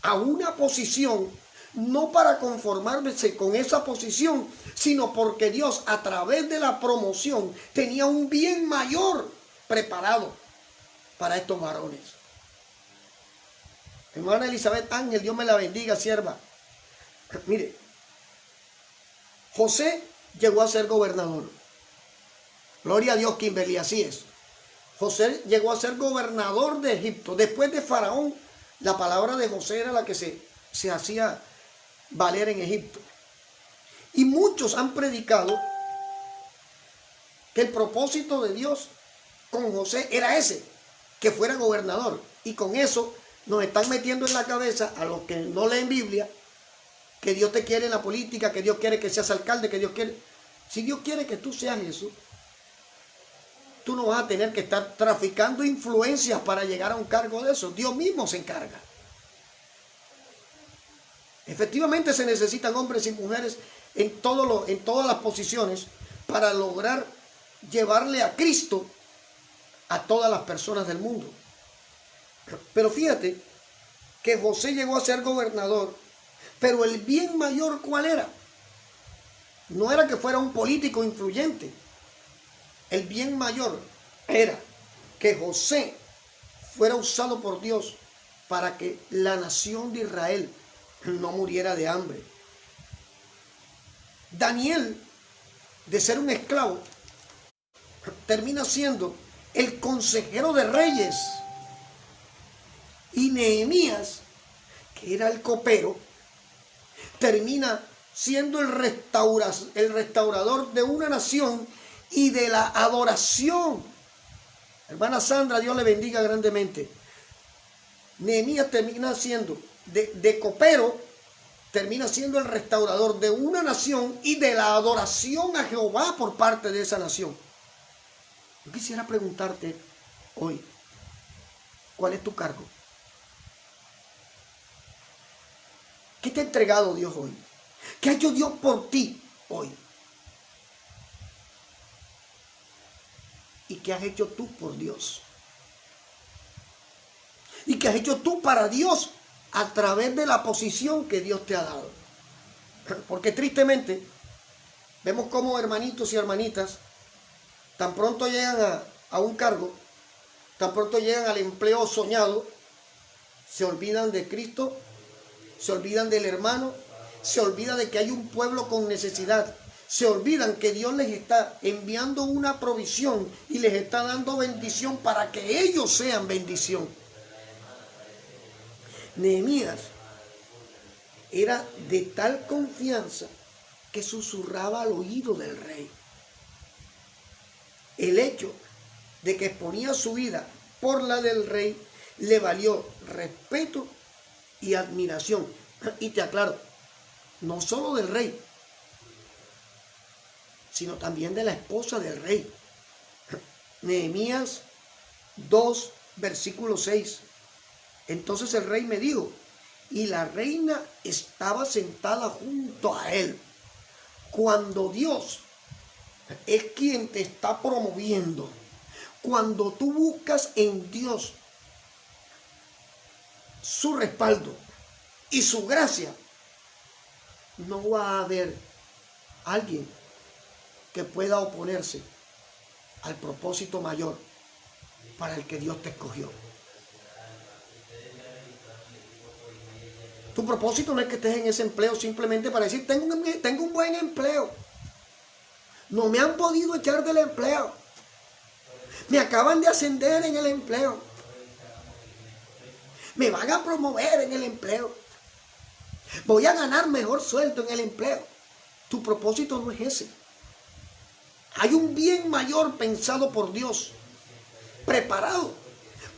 a una posición, no para conformarse con esa posición, sino porque Dios a través de la promoción tenía un bien mayor preparado para estos varones. Hermana Elizabeth Ángel, Dios me la bendiga, sierva. Mire, José llegó a ser gobernador. Gloria a Dios, Kimberly, así es. José llegó a ser gobernador de Egipto. Después de Faraón, la palabra de José era la que se hacía valer en Egipto. Y muchos han predicado que el propósito de Dios con José era ese, que fuera gobernador. Y con eso nos están metiendo en la cabeza a los que no leen Biblia, que Dios te quiere en la política, que Dios quiere que seas alcalde, que Dios quiere... Si Dios quiere que tú seas eso, tú no vas a tener que estar traficando influencias para llegar a un cargo de eso. Dios mismo se encarga. Efectivamente se necesitan hombres y mujeres en todas las posiciones para lograr llevarle a Cristo a todas las personas del mundo. Pero fíjate que José llegó a ser gobernador, pero el bien mayor, ¿cuál era? No era que fuera un político influyente. El bien mayor era que José fuera usado por Dios para que la nación de Israel no muriera de hambre. Daniel, de ser un esclavo, termina siendo el consejero de reyes. Y Nehemías, que era el copero, termina siendo el restaurador de una nación y de la adoración. Hermana Sandra, Dios le bendiga grandemente. Nehemías termina siendo de copero, termina siendo el restaurador de una nación y de la adoración a Jehová por parte de esa nación. Yo quisiera preguntarte hoy, ¿cuál es tu cargo? ¿Qué te ha entregado Dios hoy? ¿Qué ha hecho Dios por ti hoy? ¿Y qué has hecho tú por Dios? ¿Y qué has hecho tú para Dios a través de la posición que Dios te ha dado? Porque tristemente vemos como hermanitos y hermanitas tan pronto llegan a un cargo, tan pronto llegan al empleo soñado, se olvidan de Cristo, se olvidan del hermano, se olvidan de que hay un pueblo con necesidad, se olvidan que Dios les está enviando una provisión y les está dando bendición para que ellos sean bendición. Nehemías era de tal confianza que susurraba al oído del rey. El hecho de que exponía su vida por la del rey le valió respeto y admiración. Y te aclaro, no solo del rey, sino también de la esposa del rey. Nehemías 2, versículo 6. Entonces el rey me dijo, y la reina estaba sentada junto a él. Cuando Dios es quien te está promoviendo, cuando tú buscas en Dios su respaldo y su gracia, no va a haber alguien que pueda oponerse al propósito mayor para el que Dios te escogió. Tu propósito no es que estés en ese empleo simplemente para decir, tengo un buen empleo. No me han podido echar del empleo. Me acaban de ascender en el empleo. Me van a promover en el empleo. Voy a ganar mejor sueldo en el empleo. Tu propósito no es ese. Hay un bien mayor pensado por Dios, preparado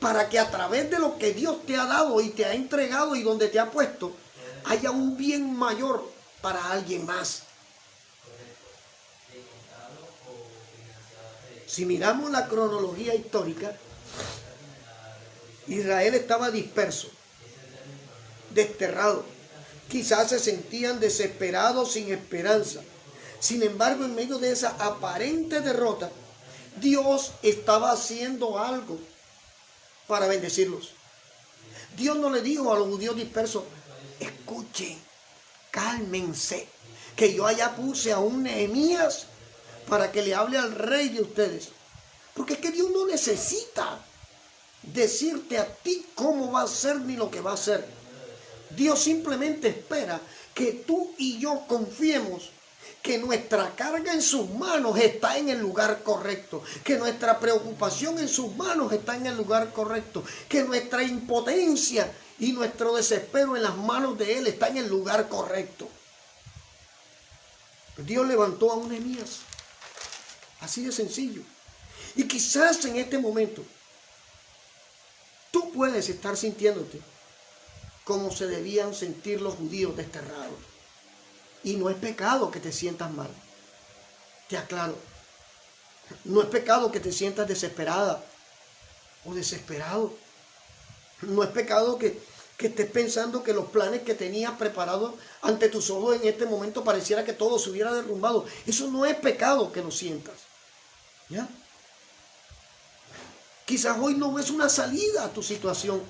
para que a través de lo que Dios te ha dado y te ha entregado y donde te ha puesto, haya un bien mayor para alguien más. Si miramos la cronología histórica, Israel estaba disperso, desterrado. Quizás se sentían desesperados, sin esperanza. Sin embargo, en medio de esa aparente derrota, Dios estaba haciendo algo para bendecirlos. Dios no le dijo a los judíos dispersos, escuchen, cálmense, que yo allá puse a un Nehemías para que le hable al rey de ustedes. Porque es que Dios no necesita decirte a ti cómo va a ser ni lo que va a hacer. Dios simplemente espera que tú y yo confiemos que nuestra carga en sus manos está en el lugar correcto, que nuestra preocupación en sus manos está en el lugar correcto, que nuestra impotencia y nuestro desespero en las manos de Él está en el lugar correcto. Dios levantó a un Nehemías, así de sencillo. Y quizás en este momento tú puedes estar sintiéndote como se debían sentir los judíos desterrados. Y no es pecado que te sientas mal. Te aclaro. No es pecado que te sientas desesperada o desesperado. No es pecado que estés pensando que los planes que tenías preparados ante tus ojos en este momento pareciera que todo se hubiera derrumbado. Eso no es pecado que lo sientas. ¿Ya? Quizás hoy no ves una salida a tu situación.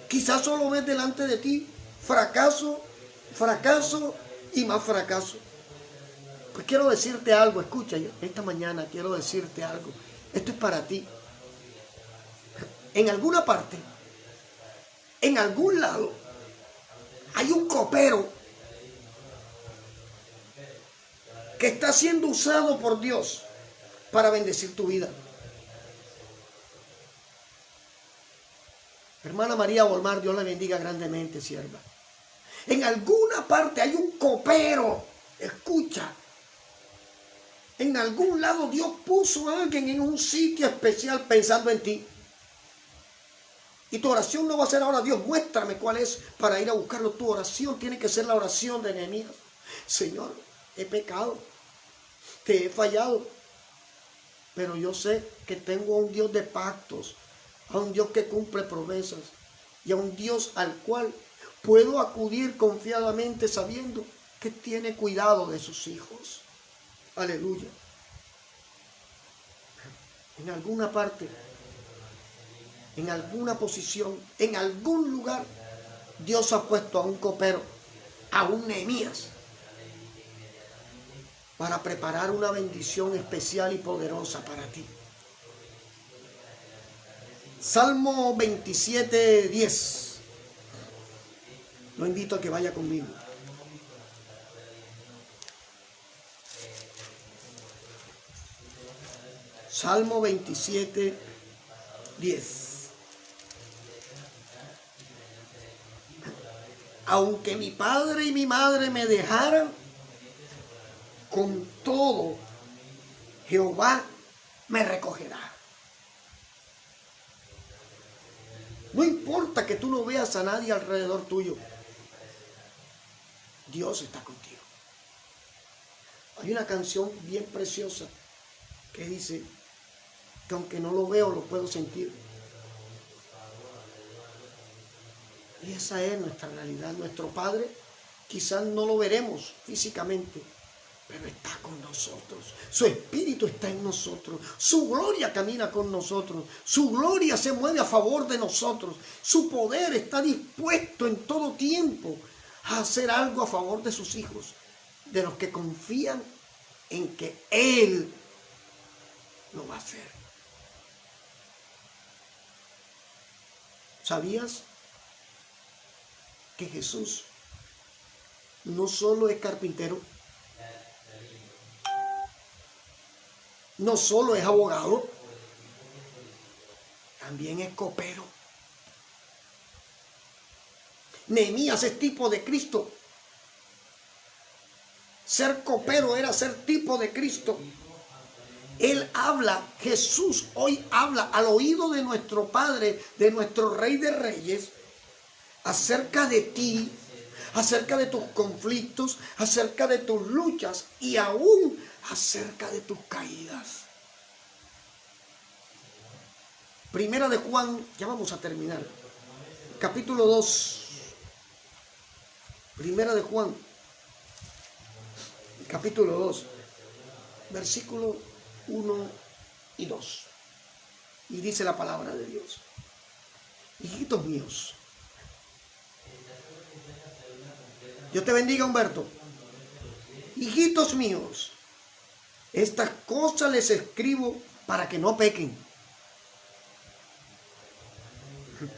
Quizás solo ves delante de ti fracaso, fracaso y más fracaso. Pues quiero decirte algo, escucha, esta mañana quiero decirte algo. Esto es para ti. en alguna parte, en algún lado, hay un copero que está siendo usado por Dios para bendecir tu vida. Hermana María Volmar, Dios la bendiga grandemente, sierva. En alguna parte hay un copero, escucha. En algún lado Dios puso a alguien en un sitio especial pensando en ti. Y tu oración no va a ser ahora, Dios, muéstrame cuál es para ir a buscarlo. Tu oración tiene que ser la oración de Nehemías. Señor, he pecado, te he fallado, pero yo sé que tengo a un Dios de pactos, a un Dios que cumple promesas y a un Dios al cual puedo acudir confiadamente sabiendo que tiene cuidado de sus hijos. Aleluya. En alguna parte, en alguna posición, en algún lugar, Dios ha puesto a un copero, a un Nehemías, para preparar una bendición especial y poderosa para ti. Salmo 27, 10. Lo invito a que vaya conmigo. Salmo 27, 10. Aunque mi padre y mi madre me dejaran, con todo Jehová me recogerá. No importa que tú no veas a nadie alrededor tuyo, Dios está contigo. Hay una canción bien preciosa que dice que aunque no lo veo, lo puedo sentir. Y esa es nuestra realidad. Nuestro Padre quizás no lo veremos físicamente, pero está con nosotros. Su Espíritu está en nosotros. Su gloria camina con nosotros. Su gloria se mueve a favor de nosotros. Su poder está dispuesto en todo tiempo a hacer algo a favor de sus hijos, de los que confían en que Él lo va a hacer. ¿Sabías que Jesús no solo es carpintero, no solo es abogado, también es copero? Nehemías es tipo de Cristo. Ser copero era ser tipo de Cristo. Él habla, Jesús hoy habla al oído de nuestro Padre, de nuestro Rey de Reyes, acerca de ti, acerca de tus conflictos, acerca de tus luchas y aún acerca de tus caídas. Primera de Juan, ya vamos a terminar, capítulo 2. Primera de Juan, capítulo 2, versículo 1 y 2. Y dice la palabra de Dios: hijitos míos, Dios te bendiga, Humberto. Hijitos míos, estas cosas les escribo para que no pequen.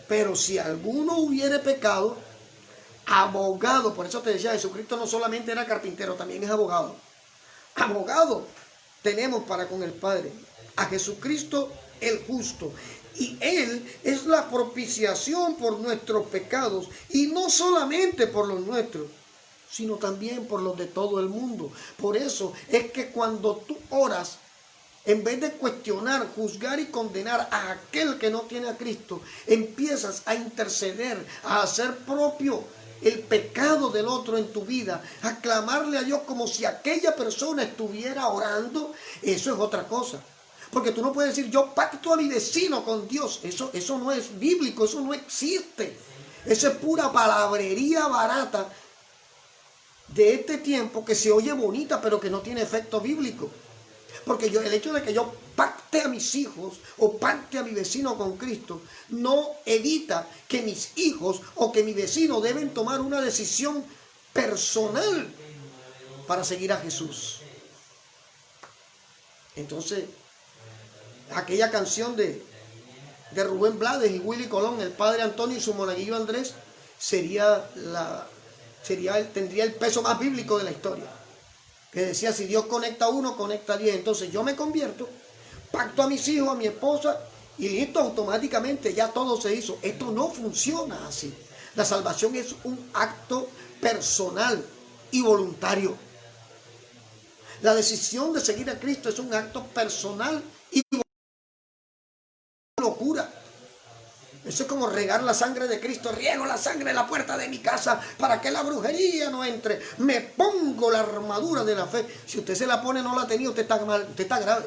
Pero si alguno hubiere pecado, abogado, por eso te decía, Jesucristo no solamente era carpintero, también es abogado. Abogado tenemos para con el Padre, a Jesucristo el justo. Y Él es la propiciación por nuestros pecados, y no solamente por los nuestros, sino también por los de todo el mundo. Por eso es que cuando tú oras, en vez de cuestionar, juzgar y condenar a aquel que no tiene a Cristo, empiezas a interceder, a hacer propio el pecado del otro en tu vida, a clamarle a Dios como si aquella persona estuviera orando. Eso es otra cosa. Porque tú no puedes decir, yo pacto a mi vecino con Dios. Eso no es bíblico, eso no existe. Eso es pura palabrería barata de este tiempo que se oye bonita, pero que no tiene efecto bíblico. Porque el hecho de que yo pacte a mis hijos o pacte a mi vecino con Cristo no evita que mis hijos o que mi vecino deben tomar una decisión personal para seguir a Jesús. Entonces, aquella canción de de Rubén Blades y Willy Colón, el padre Antonio y su monaguillo Andrés, tendría el peso más bíblico de la historia. Que decía, si Dios conecta a uno, conecta a 10. Entonces yo me convierto, pacto a mis hijos, a mi esposa, y listo, automáticamente ya todo se hizo. Esto no funciona así. La salvación es un acto personal y voluntario. La decisión de seguir a Cristo es un acto personal y locura. Eso es como regar la sangre de Cristo. Riego la sangre en la puerta de mi casa para que la brujería no entre. Me pongo la armadura de la fe. Si usted se la pone, no la tenía, usted está mal, usted está grave.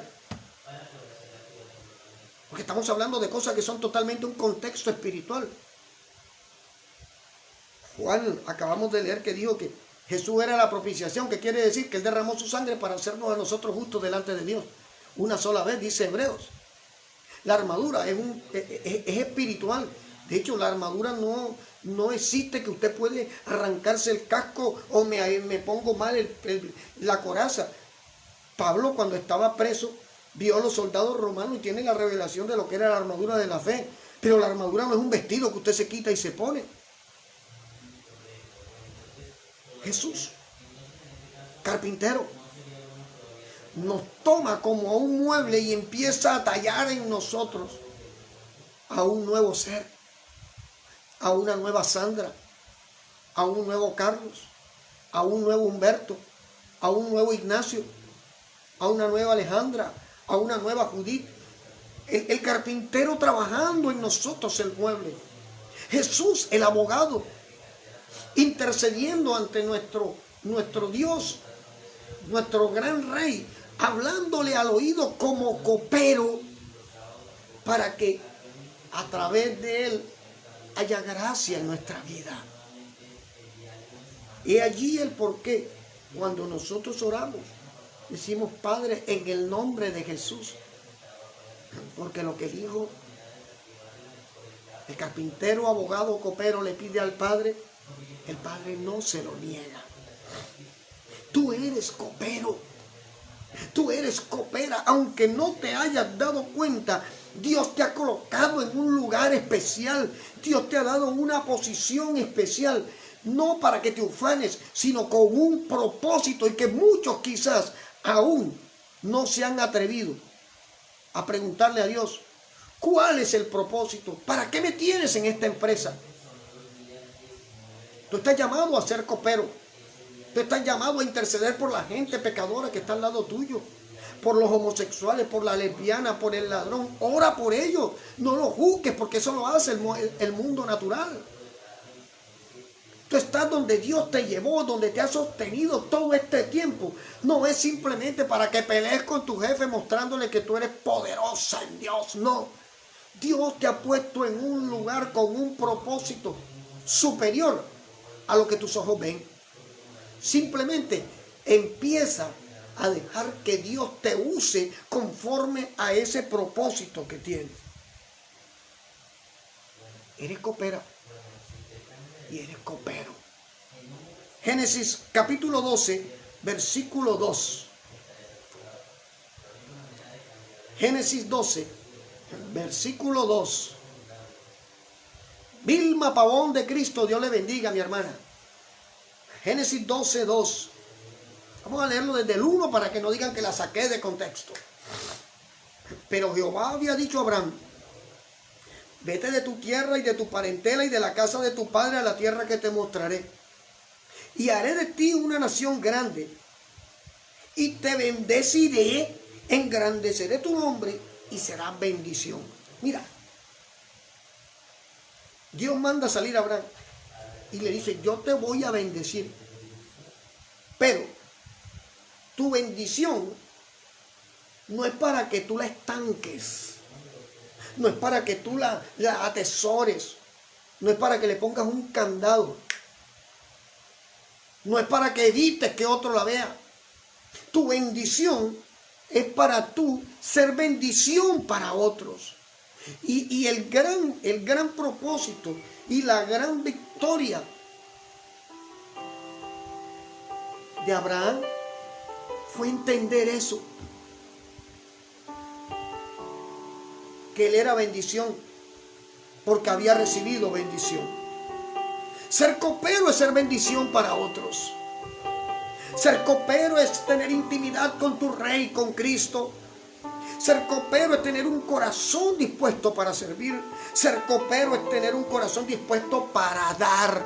Porque estamos hablando de cosas que son totalmente un contexto espiritual. Juan, acabamos de leer que dijo que Jesús era la propiciación, que quiere decir que Él derramó su sangre para hacernos a nosotros justos delante de Dios. Una sola vez, dice Hebreos. La armadura es espiritual. De hecho, la armadura no existe que usted puede arrancarse el casco o me pongo mal la coraza. Pablo, cuando estaba preso, vio a los soldados romanos y tiene la revelación de lo que era la armadura de la fe. Pero la armadura no es un vestido que usted se quita y se pone. Jesús, carpintero, nos toma como a un mueble y empieza a tallar en nosotros a un nuevo ser, a una nueva Sandra, a un nuevo Carlos, a un nuevo Humberto, a un nuevo Ignacio, a una nueva Alejandra, a una nueva Judith. El carpintero trabajando en nosotros el mueble. Jesús, el abogado, intercediendo ante nuestro Dios, nuestro gran Rey, hablándole al oído como copero para que a través de Él haya gracia en nuestra vida. Y allí el porqué, cuando nosotros oramos, decimos, Padre, en el nombre de Jesús. Porque lo que dijo el carpintero, abogado, copero le pide al Padre, el Padre no se lo niega. Tú eres copero. Tú eres copera, aunque no te hayas dado cuenta. Dios te ha colocado en un lugar especial. Dios te ha dado una posición especial. No para que te ufanes, sino con un propósito, y que muchos quizás aún no se han atrevido a preguntarle a Dios, ¿cuál es el propósito? ¿Para qué me tienes en esta empresa? Tú estás llamado a ser copero. Tú estás llamado a interceder por la gente pecadora que está al lado tuyo, por los homosexuales, por la lesbiana, por el ladrón. Ora por ellos. No lo juzgues, porque eso lo hace el mundo natural. Tú estás donde Dios te llevó, donde te ha sostenido todo este tiempo. No es simplemente para que pelees con tu jefe mostrándole que tú eres poderosa en Dios. No. Dios te ha puesto en un lugar con un propósito superior a lo que tus ojos ven. Simplemente empieza a dejar que Dios te use conforme a ese propósito que tienes. Eres copera y eres copero. Génesis capítulo 12, versículo 2. Génesis 12, versículo 2. Vilma Pavón de Cristo, Dios le bendiga, mi hermana. Génesis 12, 2. Vamos a leerlo desde el 1 para que no digan que la saqué de contexto. Pero Jehová había dicho a Abraham, vete de tu tierra y de tu parentela y de la casa de tu padre a la tierra que te mostraré. Y haré de ti una nación grande. Y te bendeciré, engrandeceré tu nombre y serás bendición. Mira, Dios manda a salir a Abraham y le dice, yo te voy a bendecir. Pero tu bendición no es para que tú la estanques. No es para que tú la atesores. No es para que le pongas un candado. No es para que evites que otro la vea. Tu bendición es para tú ser bendición para otros. Y el gran propósito y la gran victoria de Abraham fue entender eso. Que él era bendición. porque había recibido bendición. Ser copero es ser bendición para otros. Ser copero es tener intimidad con tu Rey, con Cristo. Ser copero es tener un corazón dispuesto para servir. Ser copero es tener un corazón dispuesto para dar.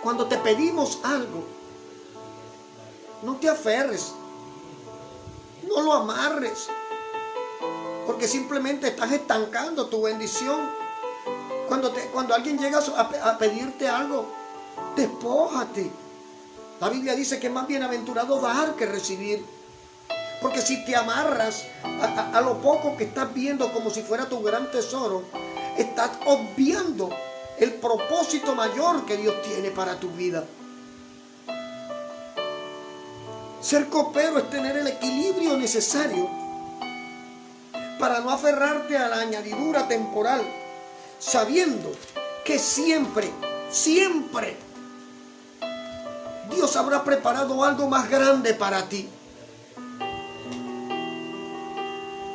Cuando te pedimos algo, no te aferres, no lo amarres, porque simplemente estás estancando tu bendición. Cuando alguien llega a pedirte algo, despójate. La Biblia dice que es más bienaventurado dar que recibir. Porque si te amarras a lo poco que estás viendo como si fuera tu gran tesoro, estás obviando el propósito mayor que Dios tiene para tu vida. Ser copero es tener el equilibrio necesario para no aferrarte a la añadidura temporal, sabiendo que siempre Dios habrá preparado algo más grande para ti.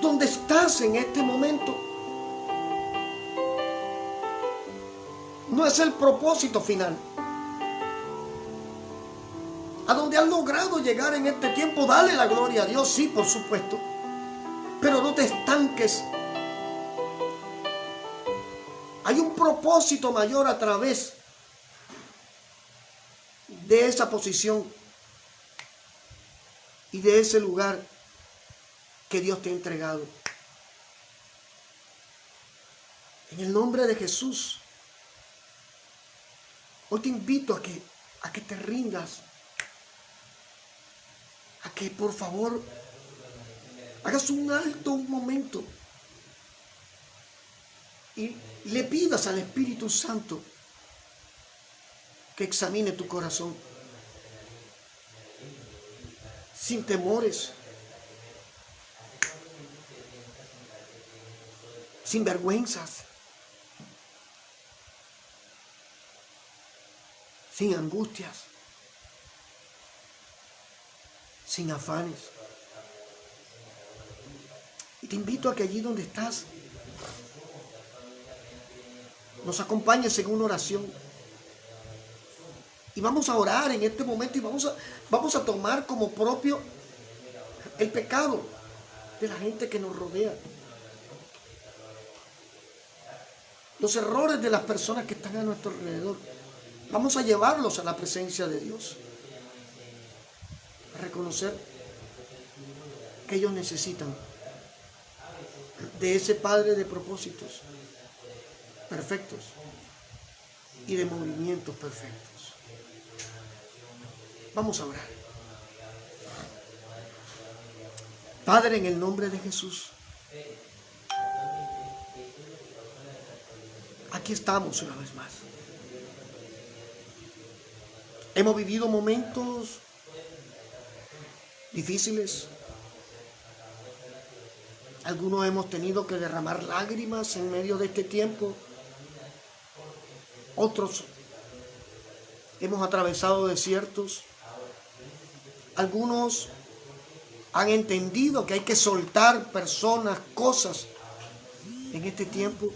¿Dónde estás en este momento? No es el propósito final. A donde has logrado llegar en este tiempo, dale la gloria a Dios, sí, por supuesto. Pero no te estanques. Hay un propósito mayor a través de esa posición y de ese lugar que Dios te ha entregado. En el nombre de Jesús, hoy te invito a que te rindas, a que por favor hagas un alto un momento y le pidas al Espíritu Santo que examine tu corazón sin temores, sin vergüenzas, sin angustias, sin afanes. Y te invito a que allí donde estás nos acompañes en una oración. Y vamos a orar en este momento y vamos a tomar como propio el pecado de la gente que nos rodea. Los errores de las personas que están a nuestro alrededor. Vamos a llevarlos a la presencia de Dios. A reconocer que ellos necesitan de ese Padre de propósitos perfectos y de movimientos perfectos. Vamos a orar. Padre, en el nombre de Jesús, aquí estamos una vez más. Hemos vivido momentos difíciles. Algunos hemos tenido que derramar lágrimas en medio de este tiempo. Otros hemos atravesado desiertos. Algunos han entendido que hay que soltar personas, cosas en este tiempo.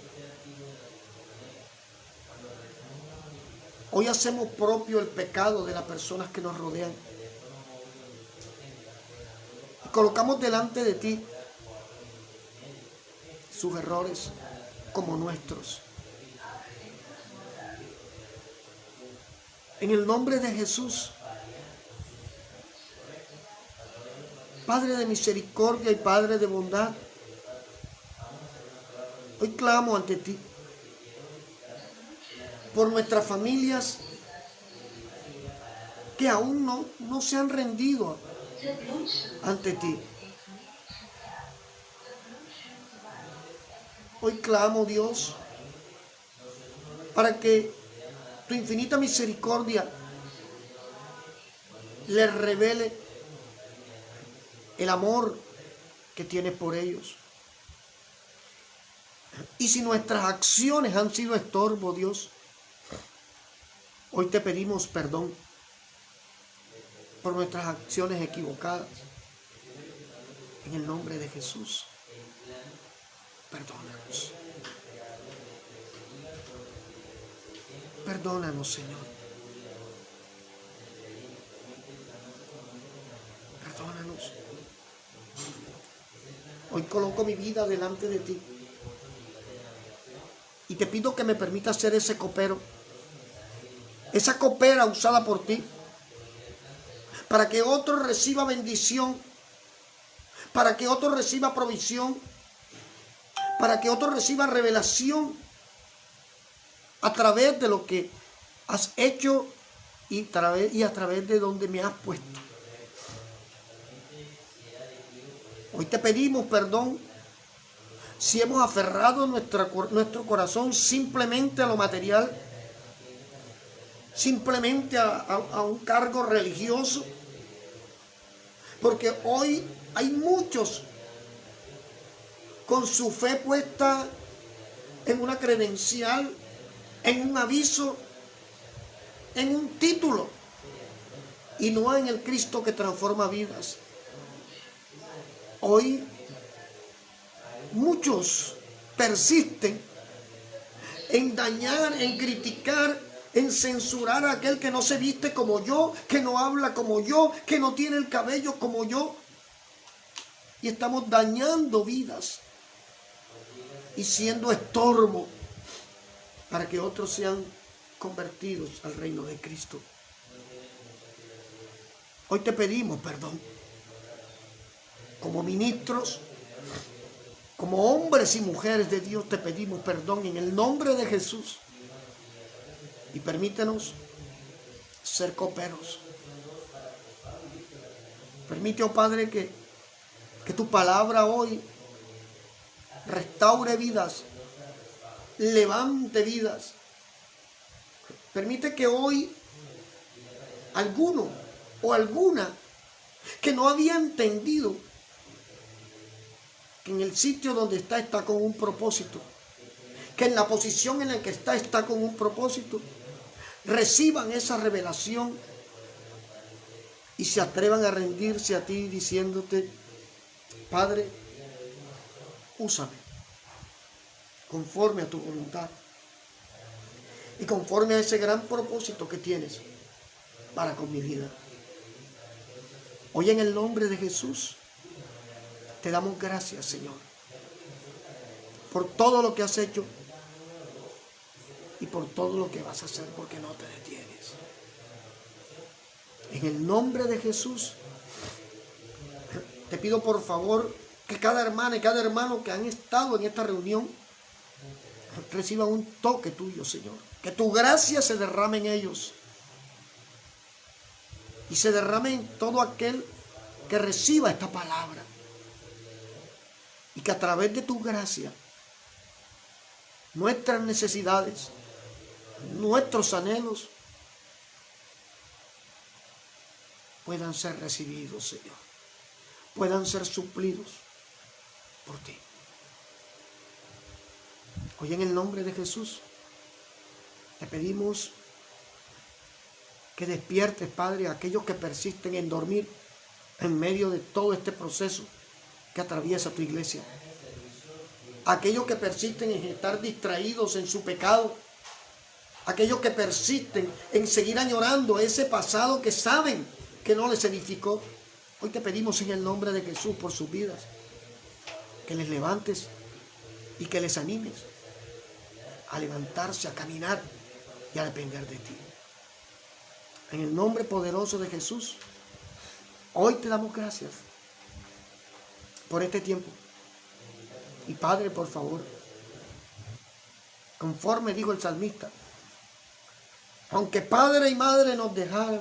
Hoy hacemos propio el pecado de las personas que nos rodean. Y colocamos delante de ti sus errores como nuestros. En el nombre de Jesús, Padre de misericordia y Padre de bondad, hoy clamo ante ti por nuestras familias que aún no se han rendido ante ti. Hoy clamo, Dios, para que tu infinita misericordia les revele el amor que tienes por ellos. Y si nuestras acciones han sido estorbo, Dios, hoy te pedimos perdón por nuestras acciones equivocadas. En el nombre de Jesús. Perdónanos, Señor. Perdónanos. Hoy coloco mi vida delante de ti. Y te pido que me permitas ser ese copero. Esa copera usada por ti. Para que otro reciba bendición. Para que otro reciba provisión. Para que otro reciba revelación. A través de lo que has hecho y a través de donde me has puesto. Hoy te pedimos perdón si hemos aferrado nuestro corazón simplemente a lo material, simplemente a un cargo religioso, porque hoy hay muchos con su fe puesta en una credencial, en un aviso, en un título, y no en el Cristo que transforma vidas. Hoy muchos persisten en dañar, en criticar, en censurar a aquel que no se viste como yo, que no habla como yo, que no tiene el cabello como yo. Y estamos dañando vidas y siendo estorbo para que otros sean convertidos al reino de Cristo. Hoy te pedimos perdón. Como ministros, como hombres y mujeres de Dios, te pedimos perdón en el nombre de Jesús. Y permítenos ser coperos. Permite, oh Padre, que tu palabra hoy restaure vidas, levante vidas. Permite que hoy alguno o alguna que no había entendido que en el sitio donde está con un propósito, que en la posición en la que está con un propósito, reciban esa revelación y se atrevan a rendirse a ti diciéndote: Padre, úsame conforme a tu voluntad y conforme a ese gran propósito que tienes para con mi vida. Hoy en el nombre de Jesús te damos gracias, Señor, por todo lo que has hecho y por todo lo que vas a hacer, porque no te detienes. En el nombre de Jesús te pido por favor que cada hermana y cada hermano que han estado en esta reunión reciban un toque tuyo, Señor. Que tu gracia se derrame en ellos y se derrame en todo aquel que reciba esta palabra. Y que a través de tu gracia, nuestras necesidades, nuestros anhelos, puedan ser recibidos, Señor. Puedan ser suplidos por ti. Hoy en el nombre de Jesús, te pedimos que despiertes, Padre, a aquellos que persisten en dormir en medio de todo este proceso que atraviesa tu iglesia. Aquellos que persisten en estar distraídos en su pecado. Aquellos que persisten en seguir añorando ese pasado que saben que no les edificó. Hoy te pedimos en el nombre de Jesús por sus vidas, que les levantes y que les animes a levantarse, a caminar y a depender de ti. En el nombre poderoso de Jesús, hoy te damos gracias por este tiempo. Y Padre, por favor, conforme dijo el salmista, aunque padre y madre nos dejaran,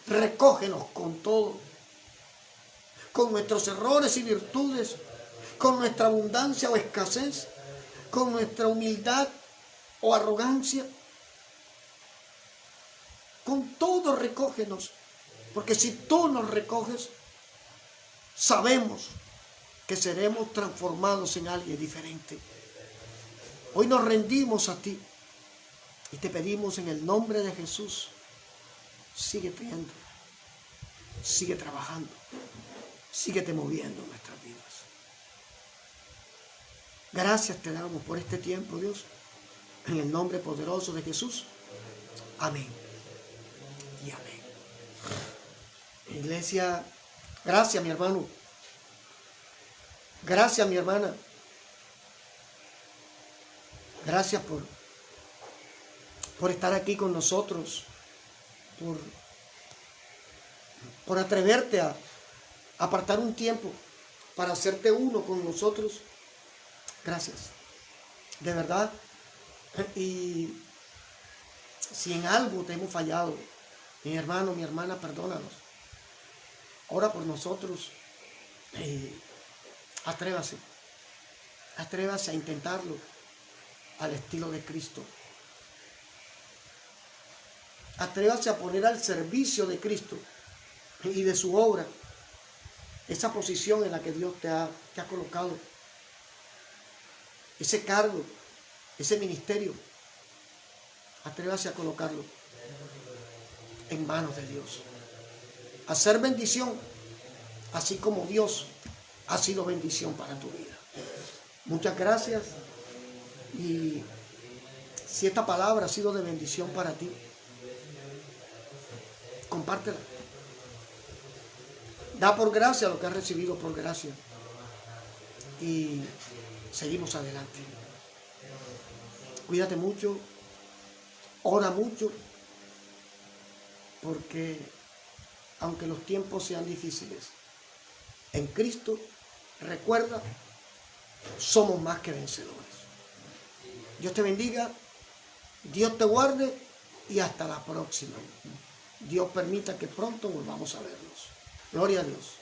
recógenos con todo, con nuestros errores y virtudes, con nuestra abundancia o escasez, con nuestra humildad o arrogancia. Con todo recógenos, porque si tú nos recoges, sabemos que seremos transformados en alguien diferente. Hoy nos rendimos a ti y te pedimos en el nombre de Jesús, sigue creyendo, sigue trabajando, síguete moviendo en nuestras vidas. Gracias te damos por este tiempo, Dios, en el nombre poderoso de Jesús. Amén y amén. Iglesia, gracias mi hermano. Gracias mi hermana. Gracias por estar aquí con nosotros. Por atreverte a apartar un tiempo para hacerte uno con nosotros. Gracias. De verdad. Y si en algo te hemos fallado, mi hermano, mi hermana, perdónanos. Ora por nosotros. Atrévase. Atrévase a intentarlo al estilo de Cristo. Atrévase a poner al servicio de Cristo y de su obra esa posición en la que Dios te ha colocado. Ese cargo, ese ministerio. Atrévase a colocarlo en manos de Dios. Hacer bendición, así como Dios ha sido bendición para tu vida. Muchas gracias. Y si esta palabra ha sido de bendición para ti, compártela. Da por gracia lo que has recibido por gracia. Y seguimos adelante. Cuídate mucho. Ora mucho. Porque aunque los tiempos sean difíciles, en Cristo, recuerda, somos más que vencedores. Dios te bendiga. Dios te guarde. Y hasta la próxima. Dios permita que pronto volvamos a vernos. Gloria a Dios.